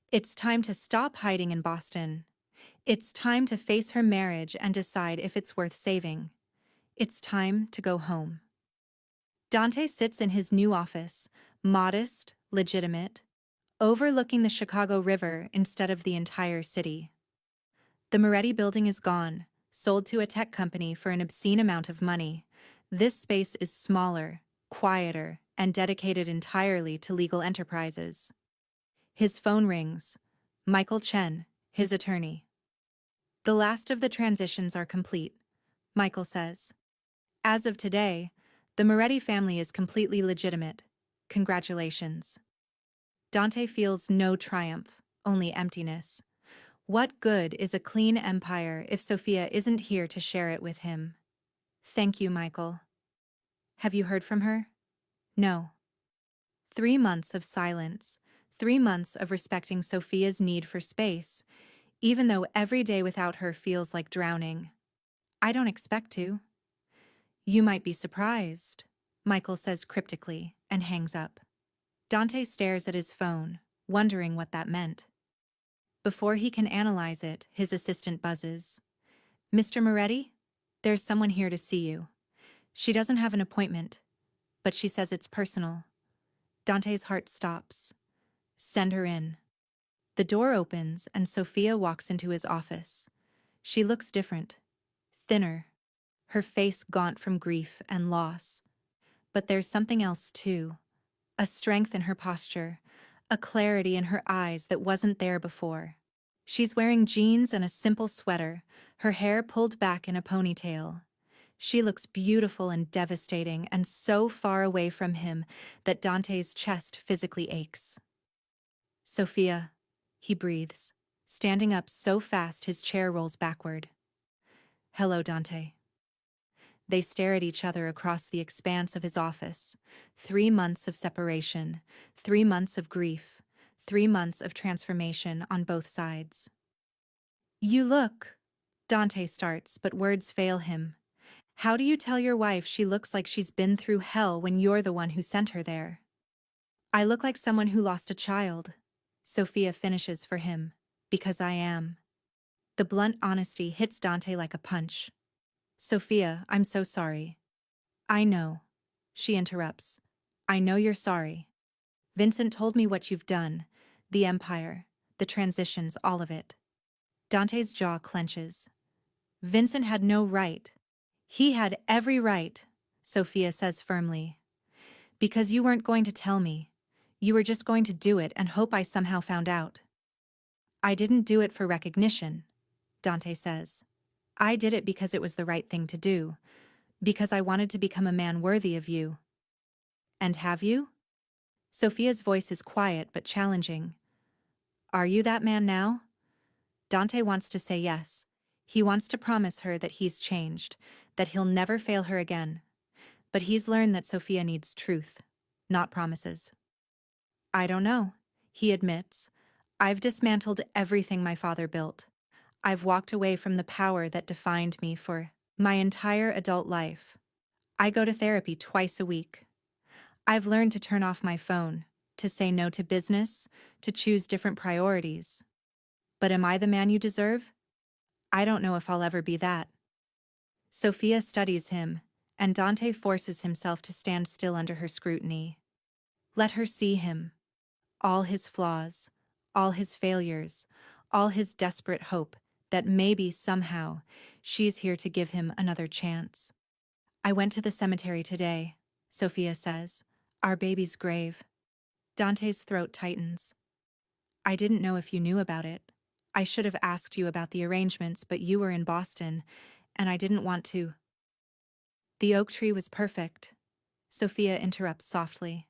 Speaker 1: It's time to stop hiding in Boston. It's time to face her marriage and decide if it's worth saving. It's time to go home. Dante sits in his new office, modest, legitimate, overlooking the Chicago River instead of the entire city. The Moretti building is gone, sold to a tech company for an obscene amount of money. This space is smaller, quieter, and dedicated entirely to legal enterprises. His phone rings. Michael Chen, his attorney. The last of the transitions are complete, Michael says. As of today, the Moretti family is completely legitimate. Congratulations. Dante feels no triumph, only emptiness. What good is a clean empire if Sophia isn't here to share it with him? Thank you, Michael. Have you heard from her? No. 3 months of silence, 3 months of respecting Sophia's need for space, even though every day without her feels like drowning. I don't expect to. You might be surprised, Michael says cryptically and hangs up. Dante stares at his phone, wondering what that meant. Before he can analyze it, his assistant buzzes. Mr. Moretti? There's someone here to see you. She doesn't have an appointment, but she says it's personal. Dante's heart stops. Send her in. The door opens and Sophia walks into his office. She looks different. Thinner. Her face gaunt from grief and loss. But there's something else too. A strength in her posture. A clarity in her eyes that wasn't there before. She's wearing jeans and a simple sweater, her hair pulled back in a ponytail. She looks beautiful and devastating and so far away from him that Dante's chest physically aches. Sophia, he breathes, standing up so fast his chair rolls backward. Hello, Dante. They stare at each other across the expanse of his office. 3 months of separation, 3 months of grief, 3 months of transformation on both sides. You look, Dante starts, but words fail him. How do you tell your wife she looks like she's been through hell when you're the one who sent her there? I look like someone who lost a child. Sophia finishes for him. Because I am. The blunt honesty hits Dante like a punch. Sophia, I'm so sorry. I know. She interrupts. I know you're sorry. Vincent told me what you've done. The empire. The transitions, all of it. Dante's jaw clenches. Vincent had no right. He had every right, Sophia says firmly. Because you weren't going to tell me. You were just going to do it and hope I somehow found out. I didn't do it for recognition, Dante says. I did it because it was the right thing to do. Because I wanted to become a man worthy of you. And have you? Sophia's voice is quiet but challenging. Are you that man now? Dante wants to say yes. He wants to promise her that he's changed, that he'll never fail her again. But he's learned that Sophia needs truth, not promises. I don't know, he admits. I've dismantled everything my father built. I've walked away from the power that defined me for my entire adult life. I go to therapy twice a week. I've learned to turn off my phone, to say no to business, to choose different priorities. But am I the man you deserve? I don't know if I'll ever be that. Sophia studies him, and Dante forces himself to stand still under her scrutiny. Let her see him. All his flaws, all his failures, all his desperate hope that maybe, somehow, she's here to give him another chance. I went to the cemetery today, Sophia says. Our baby's grave. Dante's throat tightens. I didn't know if you knew about it. I should have asked you about the arrangements, but you were in Boston, and I didn't want to. The oak tree was perfect, Sophia interrupts softly.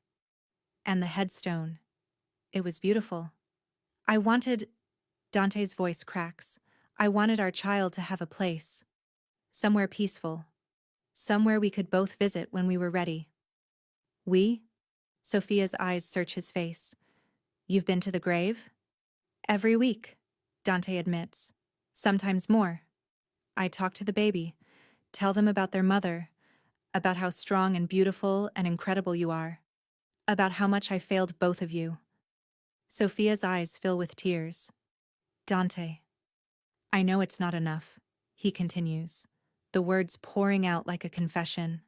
Speaker 1: And the headstone. It was beautiful. I wanted... Dante's voice cracks. I wanted our child to have a place. Somewhere peaceful. Somewhere we could both visit when we were ready. We? Sophia's eyes search his face. You've been to the grave? Every week, Dante admits. Sometimes more. I talk to the baby, tell them about their mother, about how strong and beautiful and incredible you are, about how much I failed both of you. Sophia's eyes fill with tears. Dante. I know it's not enough, he continues, the words pouring out like a confession.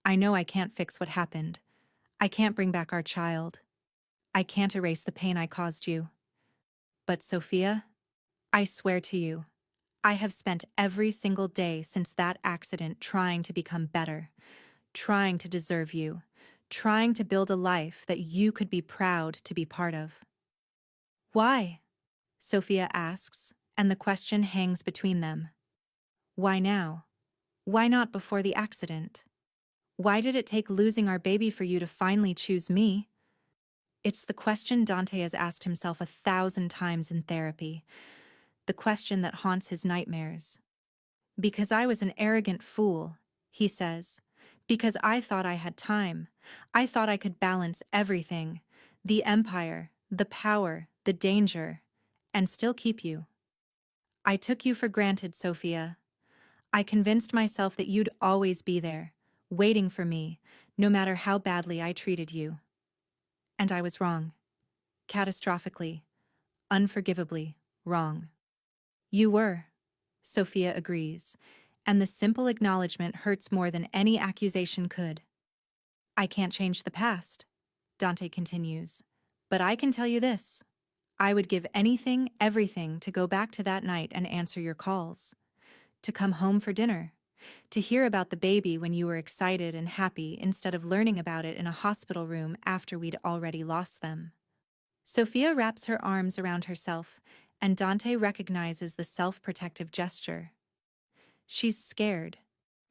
Speaker 1: I know I can't fix what happened. I can't bring back our child. I can't erase the pain I caused you. But Sophia, I swear to you, I have spent every single day since that accident trying to become better, trying to deserve you, trying to build a life that you could be proud to be part of. Why? Sophia asks, and the question hangs between them. Why now? Why not before the accident? Why did it take losing our baby for you to finally choose me? It's the question Dante has asked himself 1,000 times in therapy, the question that haunts his nightmares. Because I was an arrogant fool, he says. Because I thought I had time. I thought I could balance everything, the empire, the power, the danger, and still keep you. I took you for granted, Sophia. I convinced myself that you'd always be there, waiting for me, no matter how badly I treated you. And I was wrong. Catastrophically. Unforgivably. Wrong. You were. Sophia agrees, and the simple acknowledgement hurts more than any accusation could. I can't change the past, Dante continues, but I can tell you this. I would give anything, everything, to go back to that night and answer your calls. To come home for dinner. To hear about the baby when you were excited and happy instead of learning about it in a hospital room after we'd already lost them. Sophia wraps her arms around herself, and Dante recognizes the self-protective gesture. She's scared.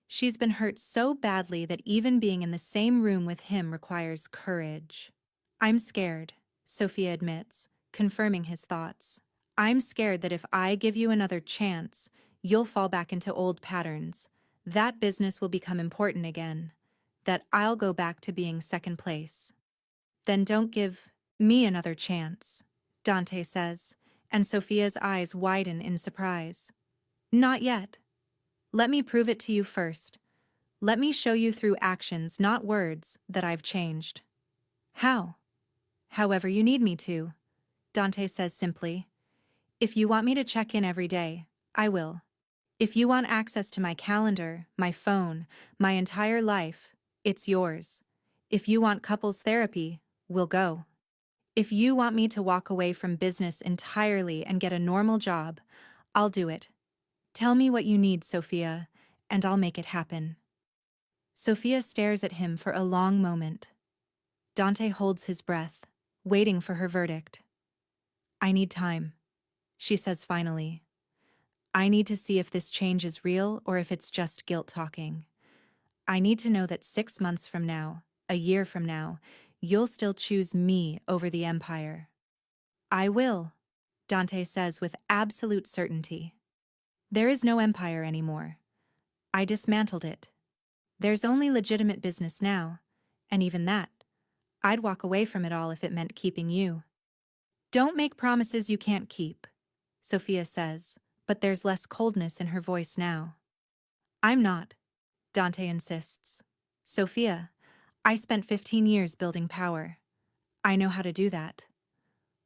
Speaker 1: She's been hurt so badly that even being in the same room with him requires courage. I'm scared, Sophia admits, confirming his thoughts. I'm scared that if I give you another chance, you'll fall back into old patterns. That business will become important again. That I'll go back to being second place. Then don't give me another chance, Dante says, and Sophia's eyes widen in surprise. Not yet. Let me prove it to you first. Let me show you through actions, not words, that I've changed. How? However you need me to, Dante says simply. If you want me to check in every day, I will. If you want access to my calendar, my phone, my entire life, it's yours. If you want couples therapy, we'll go. If you want me to walk away from business entirely and get a normal job, I'll do it. Tell me what you need, Sophia, and I'll make it happen. Sophia stares at him for a long moment. Dante holds his breath, waiting for her verdict. I need time, she says finally. I need to see if this change is real or if it's just guilt talking. I need to know that 6 months from now, a year from now, you'll still choose me over the empire. I will, Dante says with absolute certainty. There is no empire anymore. I dismantled it. There's only legitimate business now, and even that, I'd walk away from it all if it meant keeping you. Don't make promises you can't keep, Sophia says, but there's less coldness in her voice now. I'm not, Dante insists. Sophia, I spent 15 years building power. I know how to do that.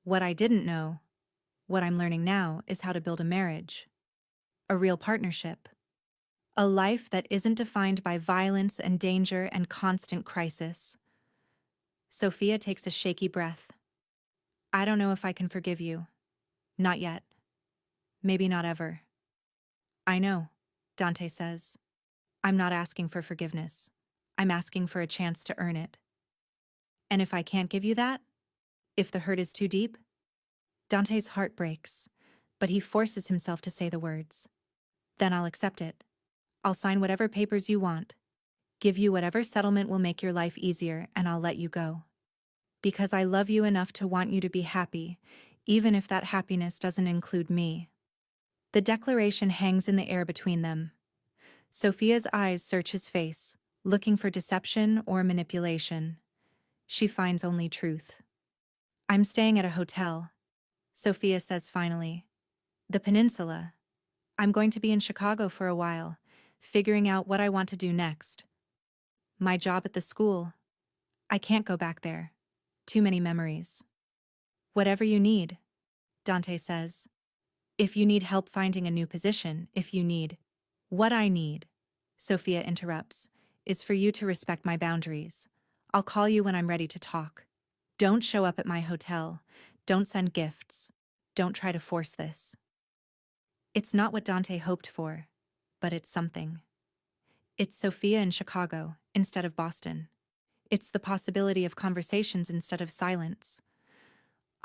Speaker 1: What I didn't know, what I'm learning now, is how to build a marriage. A real partnership. A life that isn't defined by violence and danger and constant crisis. Sophia takes a shaky breath. I don't know if I can forgive you. Not yet. Maybe not ever. I know, Dante says. I'm not asking for forgiveness. I'm asking for a chance to earn it. And if I can't give you that, if the hurt is too deep, Dante's heart breaks, but he forces himself to say the words. Then I'll accept it. I'll sign whatever papers you want, give you whatever settlement will make your life easier, and I'll let you go. Because I love you enough to want you to be happy, even if that happiness doesn't include me. The declaration hangs in the air between them. Sophia's eyes search his face, looking for deception or manipulation. She finds only truth. I'm staying at a hotel, Sophia says finally. The Peninsula. I'm going to be in Chicago for a while, figuring out what I want to do next. My job at the school. I can't go back there. Too many memories. Whatever you need, Dante says. If you need help finding a new position, if you need. What I need, Sophia interrupts, is for you to respect my boundaries. I'll call you when I'm ready to talk. Don't show up at my hotel. Don't send gifts. Don't try to force this. It's not what Dante hoped for, but it's something. It's Sophia in Chicago instead of Boston. It's the possibility of conversations instead of silence.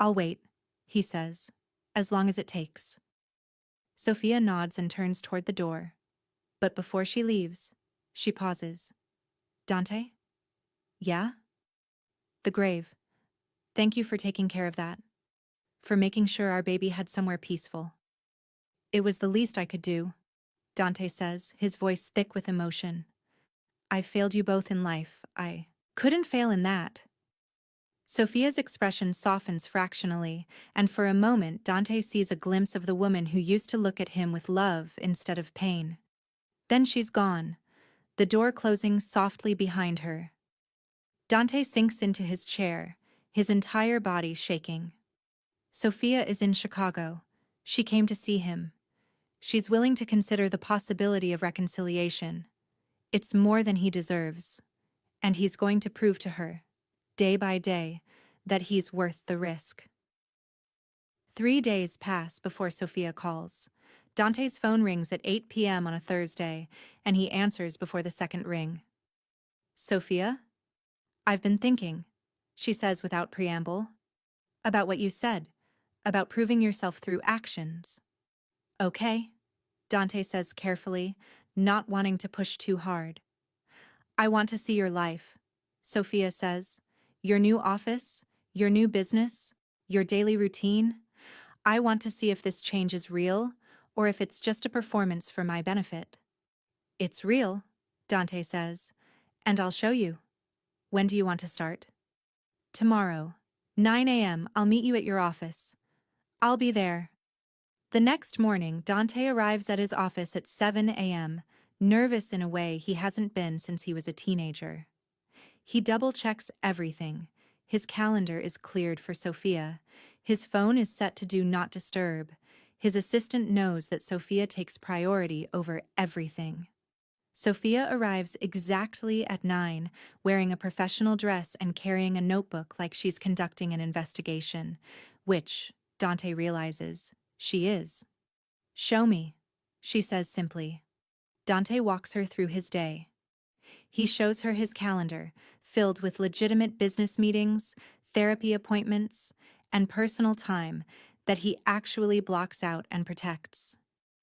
Speaker 1: I'll wait, he says, as long as it takes. Sophia nods and turns toward the door. But before she leaves, she pauses. Dante? Yeah? The grave. Thank you for taking care of that. For making sure our baby had somewhere peaceful. It was the least I could do, Dante says, his voice thick with emotion. I failed you both in life. I couldn't fail in that. Sophia's expression softens fractionally, and for a moment Dante sees a glimpse of the woman who used to look at him with love instead of pain. Then she's gone, the door closing softly behind her. Dante sinks into his chair, his entire body shaking. Sophia is in Chicago, She came to see him. She's willing to consider the possibility of reconciliation. It's more than he deserves. And he's going to prove to her, day by day, that he's worth the risk. 3 days pass before Sophia calls. Dante's phone rings at 8 p.m. on a Thursday, and he answers before the second ring. Sophia? I've been thinking, she says without preamble. About what you said, about proving yourself through actions. Okay, Dante says carefully, not wanting to push too hard. I want to see your life, Sophia says. Your new office, your new business, your daily routine. I want to see if this change is real, or if it's just a performance for my benefit. It's real, Dante says, and I'll show you. When do you want to start? Tomorrow, 9 a.m. I'll meet you at your office. I'll be there. The next morning, Dante arrives at his office at 7 a.m., nervous in a way he hasn't been since he was a teenager. He double-checks everything. His calendar is cleared for Sophia. His phone is set to Do Not Disturb. His assistant knows that Sophia takes priority over everything. Sophia arrives exactly at 9, wearing a professional dress and carrying a notebook like she's conducting an investigation, which, Dante realizes, she is. Show me, she says simply. Dante walks her through his day. He shows her his calendar, filled with legitimate business meetings, therapy appointments, and personal time that he actually blocks out and protects.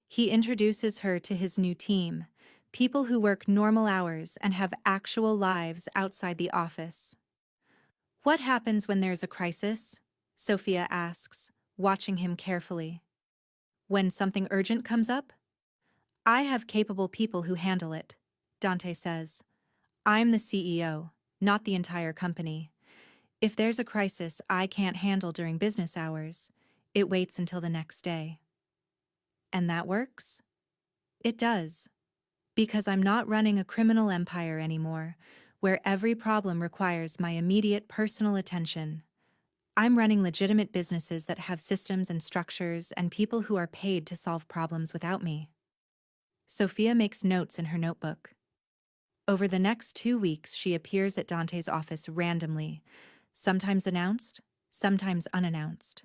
Speaker 1: He introduces her to his new team, people who work normal hours and have actual lives outside the office. What happens when there's a crisis? Sophia asks, watching him carefully. When something urgent comes up? I have capable people who handle it, Dante says. I'm the CEO, not the entire company. If there's a crisis I can't handle during business hours, it waits until the next day. And that works? It does. Because I'm not running a criminal empire anymore, where every problem requires my immediate personal attention. I'm running legitimate businesses that have systems and structures and people who are paid to solve problems without me. Sophia makes notes in her notebook. Over the next 2 weeks, she appears at Dante's office randomly, sometimes announced, sometimes unannounced.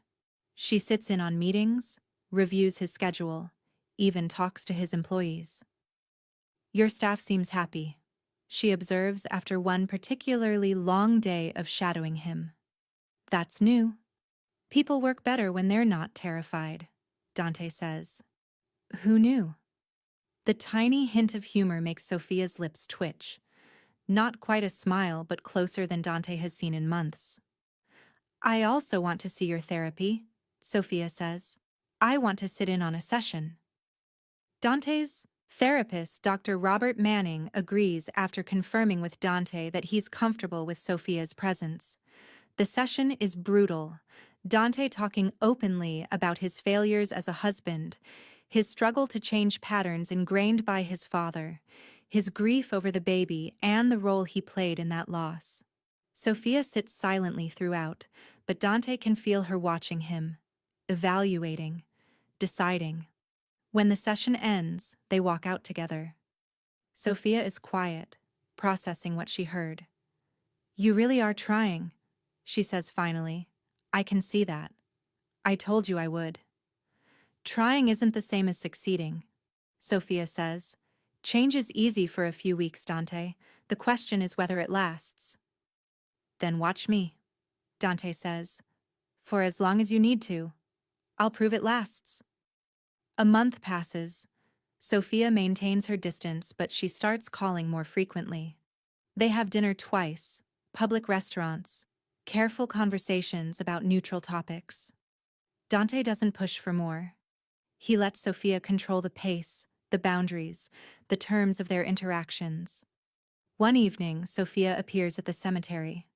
Speaker 1: She sits in on meetings, reviews his schedule, even talks to his employees. Your staff seems happy, she observes after one particularly long day of shadowing him. That's new. People work better when they're not terrified, Dante says. Who knew? The tiny hint of humor makes Sophia's lips twitch. Not quite a smile, but closer than Dante has seen in months. I also want to see your therapy, Sophia says. I want to sit in on a session. Dante's therapist, Dr. Robert Manning, agrees after confirming with Dante that he's comfortable with Sophia's presence. The session is brutal. Dante talking openly about his failures as a husband, his struggle to change patterns ingrained by his father, his grief over the baby and the role he played in that loss. Sophia sits silently throughout, but Dante can feel her watching him, evaluating, deciding. When the session ends, they walk out together. Sophia is quiet, processing what she heard. You really are trying, she says finally. I can see that. I told you I would. Trying isn't the same as succeeding, Sophia says. Change is easy for a few weeks, Dante. The question is whether it lasts. Then watch me, Dante says. For as long as you need to. I'll prove it lasts. A month passes. Sophia maintains her distance, but she starts calling more frequently. They have dinner twice, public restaurants, careful conversations about neutral topics. Dante doesn't push for more. He lets Sophia control the pace, the boundaries, the terms of their interactions. One evening, Sophia appears at the cemetery.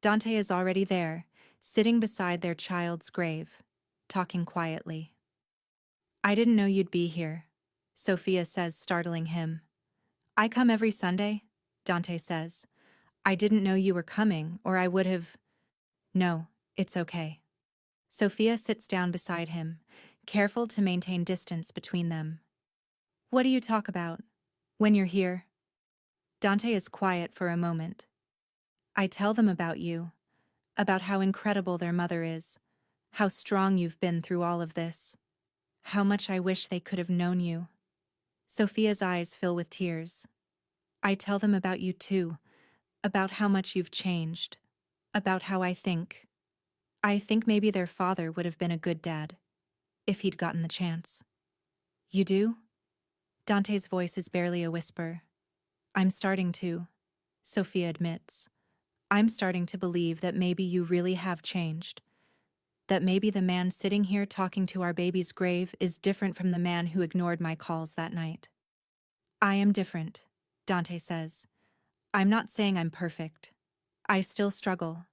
Speaker 1: Dante is already there, sitting beside their child's grave, talking quietly. I didn't know you'd be here, Sophia says, startling him. I come every Sunday, Dante says. I didn't know you were coming, or I would have... No, it's okay. Sophia sits down beside him, careful to maintain distance between them. What do you talk about when you're here? Dante is quiet for a moment. I tell them about you, about how incredible their mother is, how strong you've been through all of this, how much I wish they could have known you. Sophia's eyes fill with tears. I tell them about you too, about how much you've changed, about how I think maybe their father would have been a good dad, if he'd gotten the chance. You do? Dante's voice is barely a whisper. I'm starting to, Sophia admits. I'm starting to believe that maybe you really have changed. That maybe the man sitting here talking to our baby's grave is different from the man who ignored my calls that night. I am different, Dante says. I'm not saying I'm perfect. I still struggle,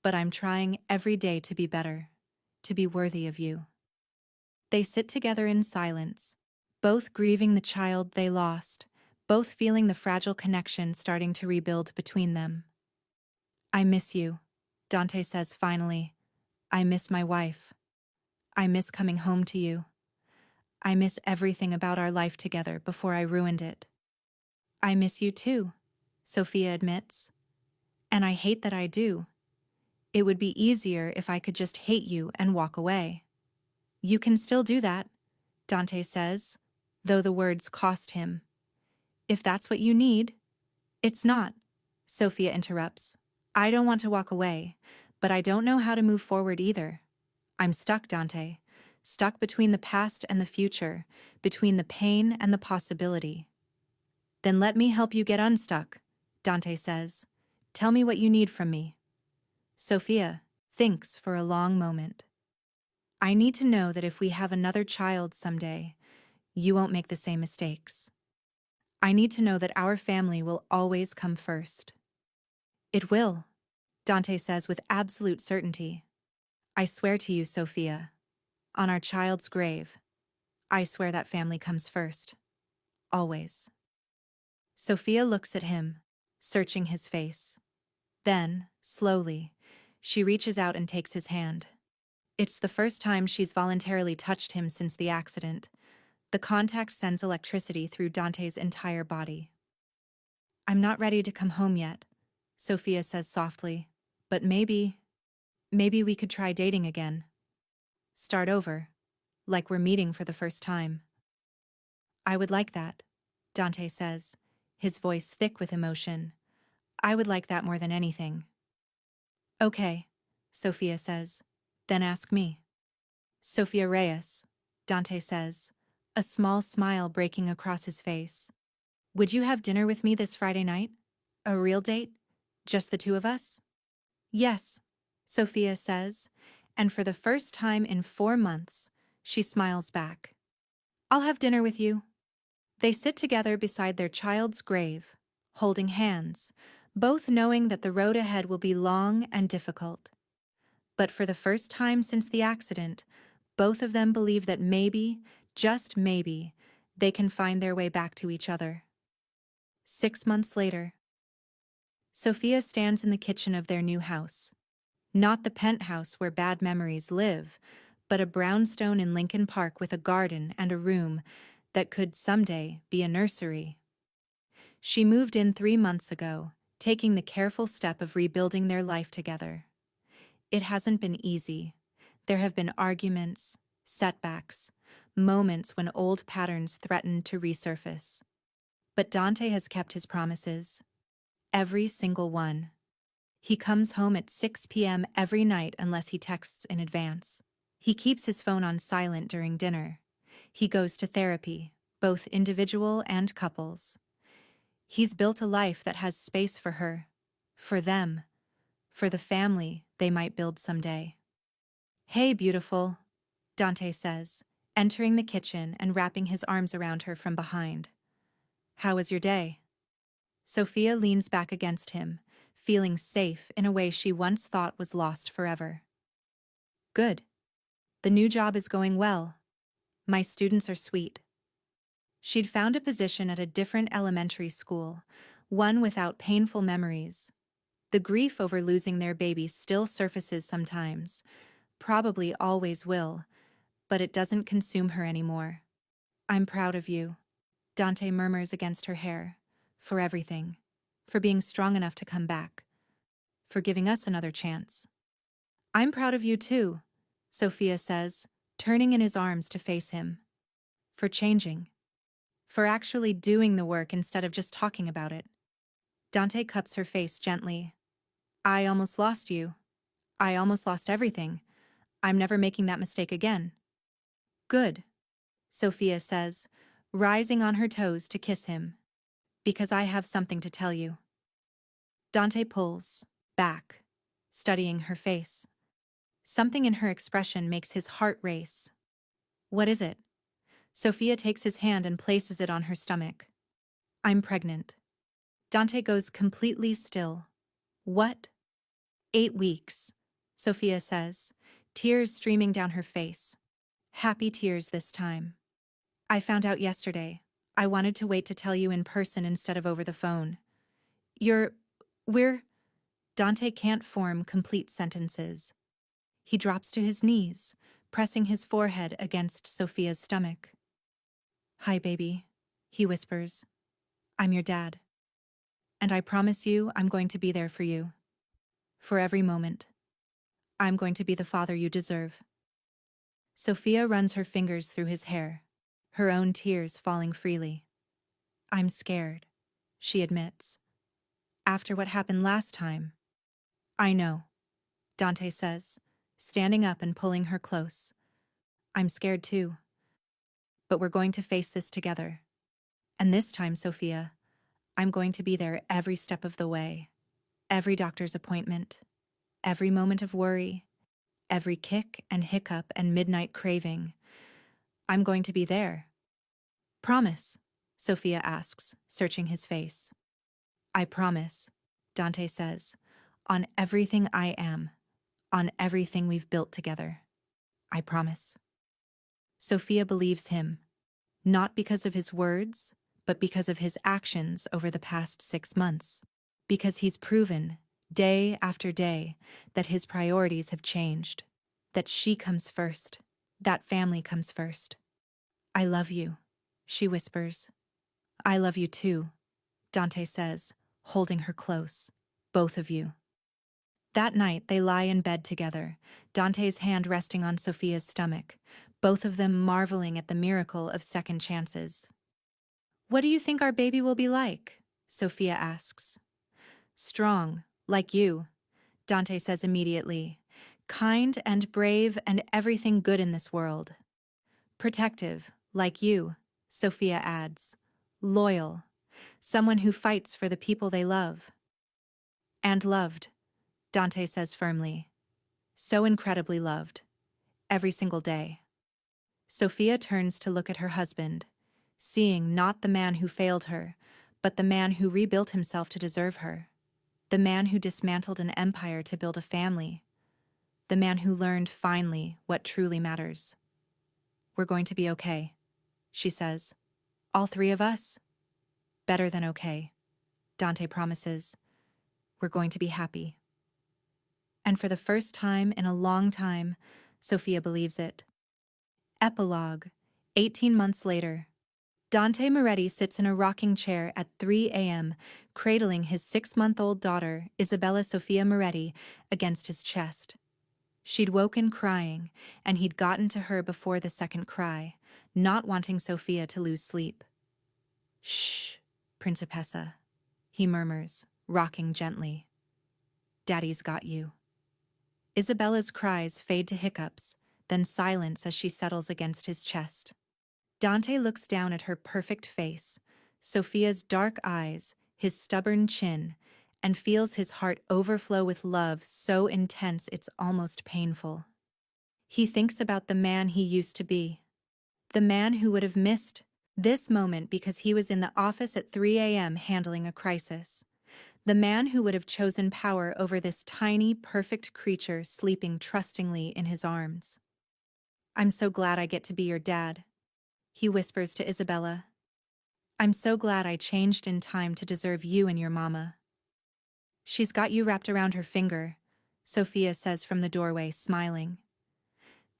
Speaker 1: but I'm trying every day to be better, to be worthy of you. They sit together in silence, both grieving the child they lost, both feeling the fragile connection starting to rebuild between them. I miss you, Dante says finally. I miss my wife. I miss coming home to you. I miss everything about our life together before I ruined it. I miss you too, Sophia admits. And I hate that I do. It would be easier if I could just hate you and walk away. You can still do that, Dante says, though the words cost him. If that's what you need. It's not, Sophia interrupts. I don't want to walk away, but I don't know how to move forward either. I'm stuck, Dante. Stuck between the past and the future, between the pain and the possibility. Then let me help you get unstuck, Dante says. Tell me what you need from me. Sophia thinks for a long moment. I need to know that if we have another child someday, you won't make the same mistakes. I need to know that our family will always come first. It will, Dante says with absolute certainty. I swear to you, Sophia, on our child's grave, I swear that family comes first. Always. Sophia looks at him, searching his face. Then, slowly, she reaches out and takes his hand. It's the first time she's voluntarily touched him since the accident. The contact sends electricity through Dante's entire body. I'm not ready to come home yet, Sophia says softly, but maybe we could try dating again. Start over, like we're meeting for the first time. I would like that, Dante says, his voice thick with emotion. I would like that more than anything. Okay, Sophia says. Then ask me. Sophia Reyes, Dante says, a small smile breaking across his face. Would you have dinner with me this Friday night? A real date? Just the two of us? Yes, Sophia says, and for the first time in 4 months, she smiles back. I'll have dinner with you. They sit together beside their child's grave, holding hands, both knowing that the road ahead will be long and difficult. But for the first time since the accident, both of them believe that maybe, just maybe, they can find their way back to each other. 6 months later, Sophia stands in the kitchen of their new house. Not the penthouse where bad memories live, but a brownstone in Lincoln Park with a garden and a room that could someday be a nursery. She moved in 3 months ago, taking the careful step of rebuilding their life together. It hasn't been easy. There have been arguments, setbacks, moments when old patterns threatened to resurface. But Dante has kept his promises. Every single one. He comes home at 6 p.m. every night unless he texts in advance. He keeps his phone on silent during dinner. He goes to therapy, both individual and couples. He's built a life that has space for her, for them, for the family they might build someday. Hey, beautiful, Dante says, entering the kitchen and wrapping his arms around her from behind. How was your day? Sophia leans back against him, feeling safe in a way she once thought was lost forever. Good. The new job is going well. My students are sweet. She'd found a position at a different elementary school, one without painful memories. The grief over losing their baby still surfaces sometimes, probably always will, but it doesn't consume her anymore. I'm proud of you, Dante murmurs against her hair, for everything, for being strong enough to come back, for giving us another chance. I'm proud of you too, Sophia says, turning in his arms to face him. For changing. For actually doing the work instead of just talking about it. Dante cups her face gently. I almost lost you. I almost lost everything. I'm never making that mistake again. Good, Sophia says, rising on her toes to kiss him. Because I have something to tell you. Dante pulls back, studying her face. Something in her expression makes his heart race. What is it? Sophia takes his hand and places it on her stomach. I'm pregnant. Dante goes completely still. What? 8 weeks, Sophia says, tears streaming down her face. Happy tears this time. I found out yesterday. I wanted to wait to tell you in person instead of over the phone. We're... Dante can't form complete sentences. He drops to his knees, pressing his forehead against Sophia's stomach. Hi, baby, he whispers. I'm your dad. And I promise you I'm going to be there for you. For every moment. I'm going to be the father you deserve. Sophia runs her fingers through his hair, her own tears falling freely. I'm scared, she admits. After what happened last time. I know, Dante says, standing up and pulling her close. I'm scared too. But we're going to face this together. And this time, Sophia, I'm going to be there every step of the way. Every doctor's appointment. Every moment of worry. Every kick and hiccup and midnight craving. I'm going to be there. Promise, Sophia asks, searching his face. I promise, Dante says, on everything I am, on everything we've built together. I promise. Sophia believes him, not because of his words, but because of his actions over the past 6 months. Because he's proven, day after day, that his priorities have changed. That she comes first. That family comes first. I love you, she whispers. I love you too, Dante says, holding her close. Both of you. That night they lie in bed together, Dante's hand resting on Sophia's stomach, both of them marveling at the miracle of second chances. What do you think our baby will be like? Sophia asks. Strong, like you, Dante says immediately. Kind and brave and everything good in this world. Protective, like you, Sophia adds. Loyal, someone who fights for the people they love. And loved, Dante says firmly. So incredibly loved. Every single day. Sophia turns to look at her husband, seeing not the man who failed her, but the man who rebuilt himself to deserve her. The man who dismantled an empire to build a family. The man who learned finally what truly matters. We're going to be okay, she says. All 3 of us? Better than okay, Dante promises. We're going to be happy. And for the first time in a long time, Sophia believes it. Epilogue, 18 months later. Dante Moretti sits in a rocking chair at 3 a.m., cradling his 6-month-old daughter, Isabella Sofia Moretti, against his chest. She'd woken crying, and he'd gotten to her before the second cry, not wanting Sophia to lose sleep. Shh, Principessa, he murmurs, rocking gently. Daddy's got you. Isabella's cries fade to hiccups, then silence as she settles against his chest. Dante looks down at her perfect face, Sophia's dark eyes, his stubborn chin, and feels his heart overflow with love so intense it's almost painful. He thinks about the man he used to be. The man who would have missed this moment because he was in the office at 3 a.m. handling a crisis. The man who would have chosen power over this tiny, perfect creature sleeping trustingly in his arms. I'm so glad I get to be your dad, he whispers to Isabella. I'm so glad I changed in time to deserve you and your mama. She's got you wrapped around her finger, Sophia says from the doorway, smiling.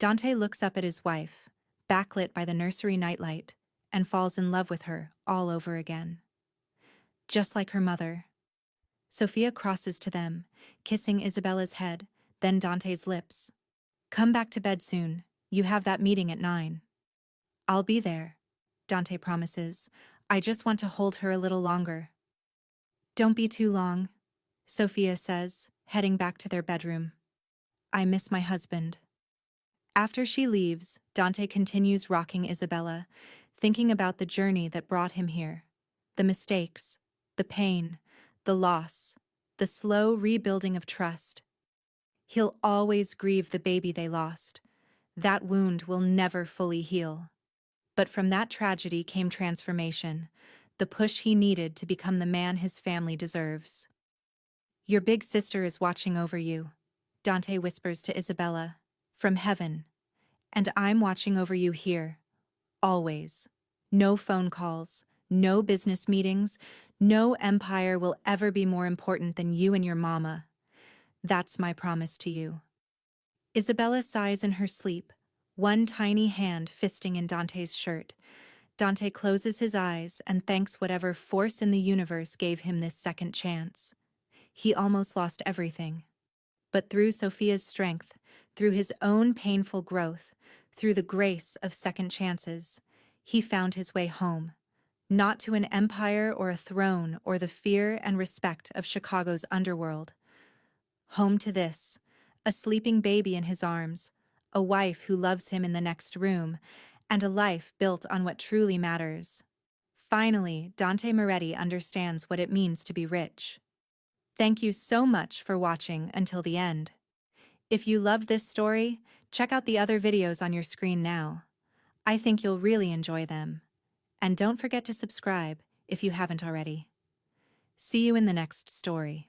Speaker 1: Dante looks up at his wife, backlit by the nursery nightlight, and falls in love with her all over again. Just like her mother. Sophia crosses to them, kissing Isabella's head, then Dante's lips. Come back to bed soon. You have that meeting at 9. I'll be there, Dante promises. I just want to hold her a little longer. Don't be too long, Sophia says, heading back to their bedroom. I miss my husband. After she leaves, Dante continues rocking Isabella, thinking about the journey that brought him here. The mistakes, the pain, the loss, the slow rebuilding of trust. He'll always grieve the baby they lost. That wound will never fully heal. But from that tragedy came transformation, the push he needed to become the man his family deserves. Your big sister is watching over you, Dante whispers to Isabella, from heaven. And I'm watching over you here, always. No phone calls, no business meetings, no empire will ever be more important than you and your mama. That's my promise to you. Isabella sighs in her sleep, one tiny hand fisting in Dante's shirt. Dante closes his eyes and thanks whatever force in the universe gave him this second chance. He almost lost everything. But through Sophia's strength, through his own painful growth, through the grace of second chances, he found his way home. Not to an empire or a throne or the fear and respect of Chicago's underworld. Home to this, a sleeping baby in his arms, a wife who loves him in the next room, and a life built on what truly matters. Finally, Dante Moretti understands what it means to be rich. Thank you so much for watching until the end. If you loved this story, check out the other videos on your screen now. I think you'll really enjoy them. And don't forget to subscribe if you haven't already. See you in the next story.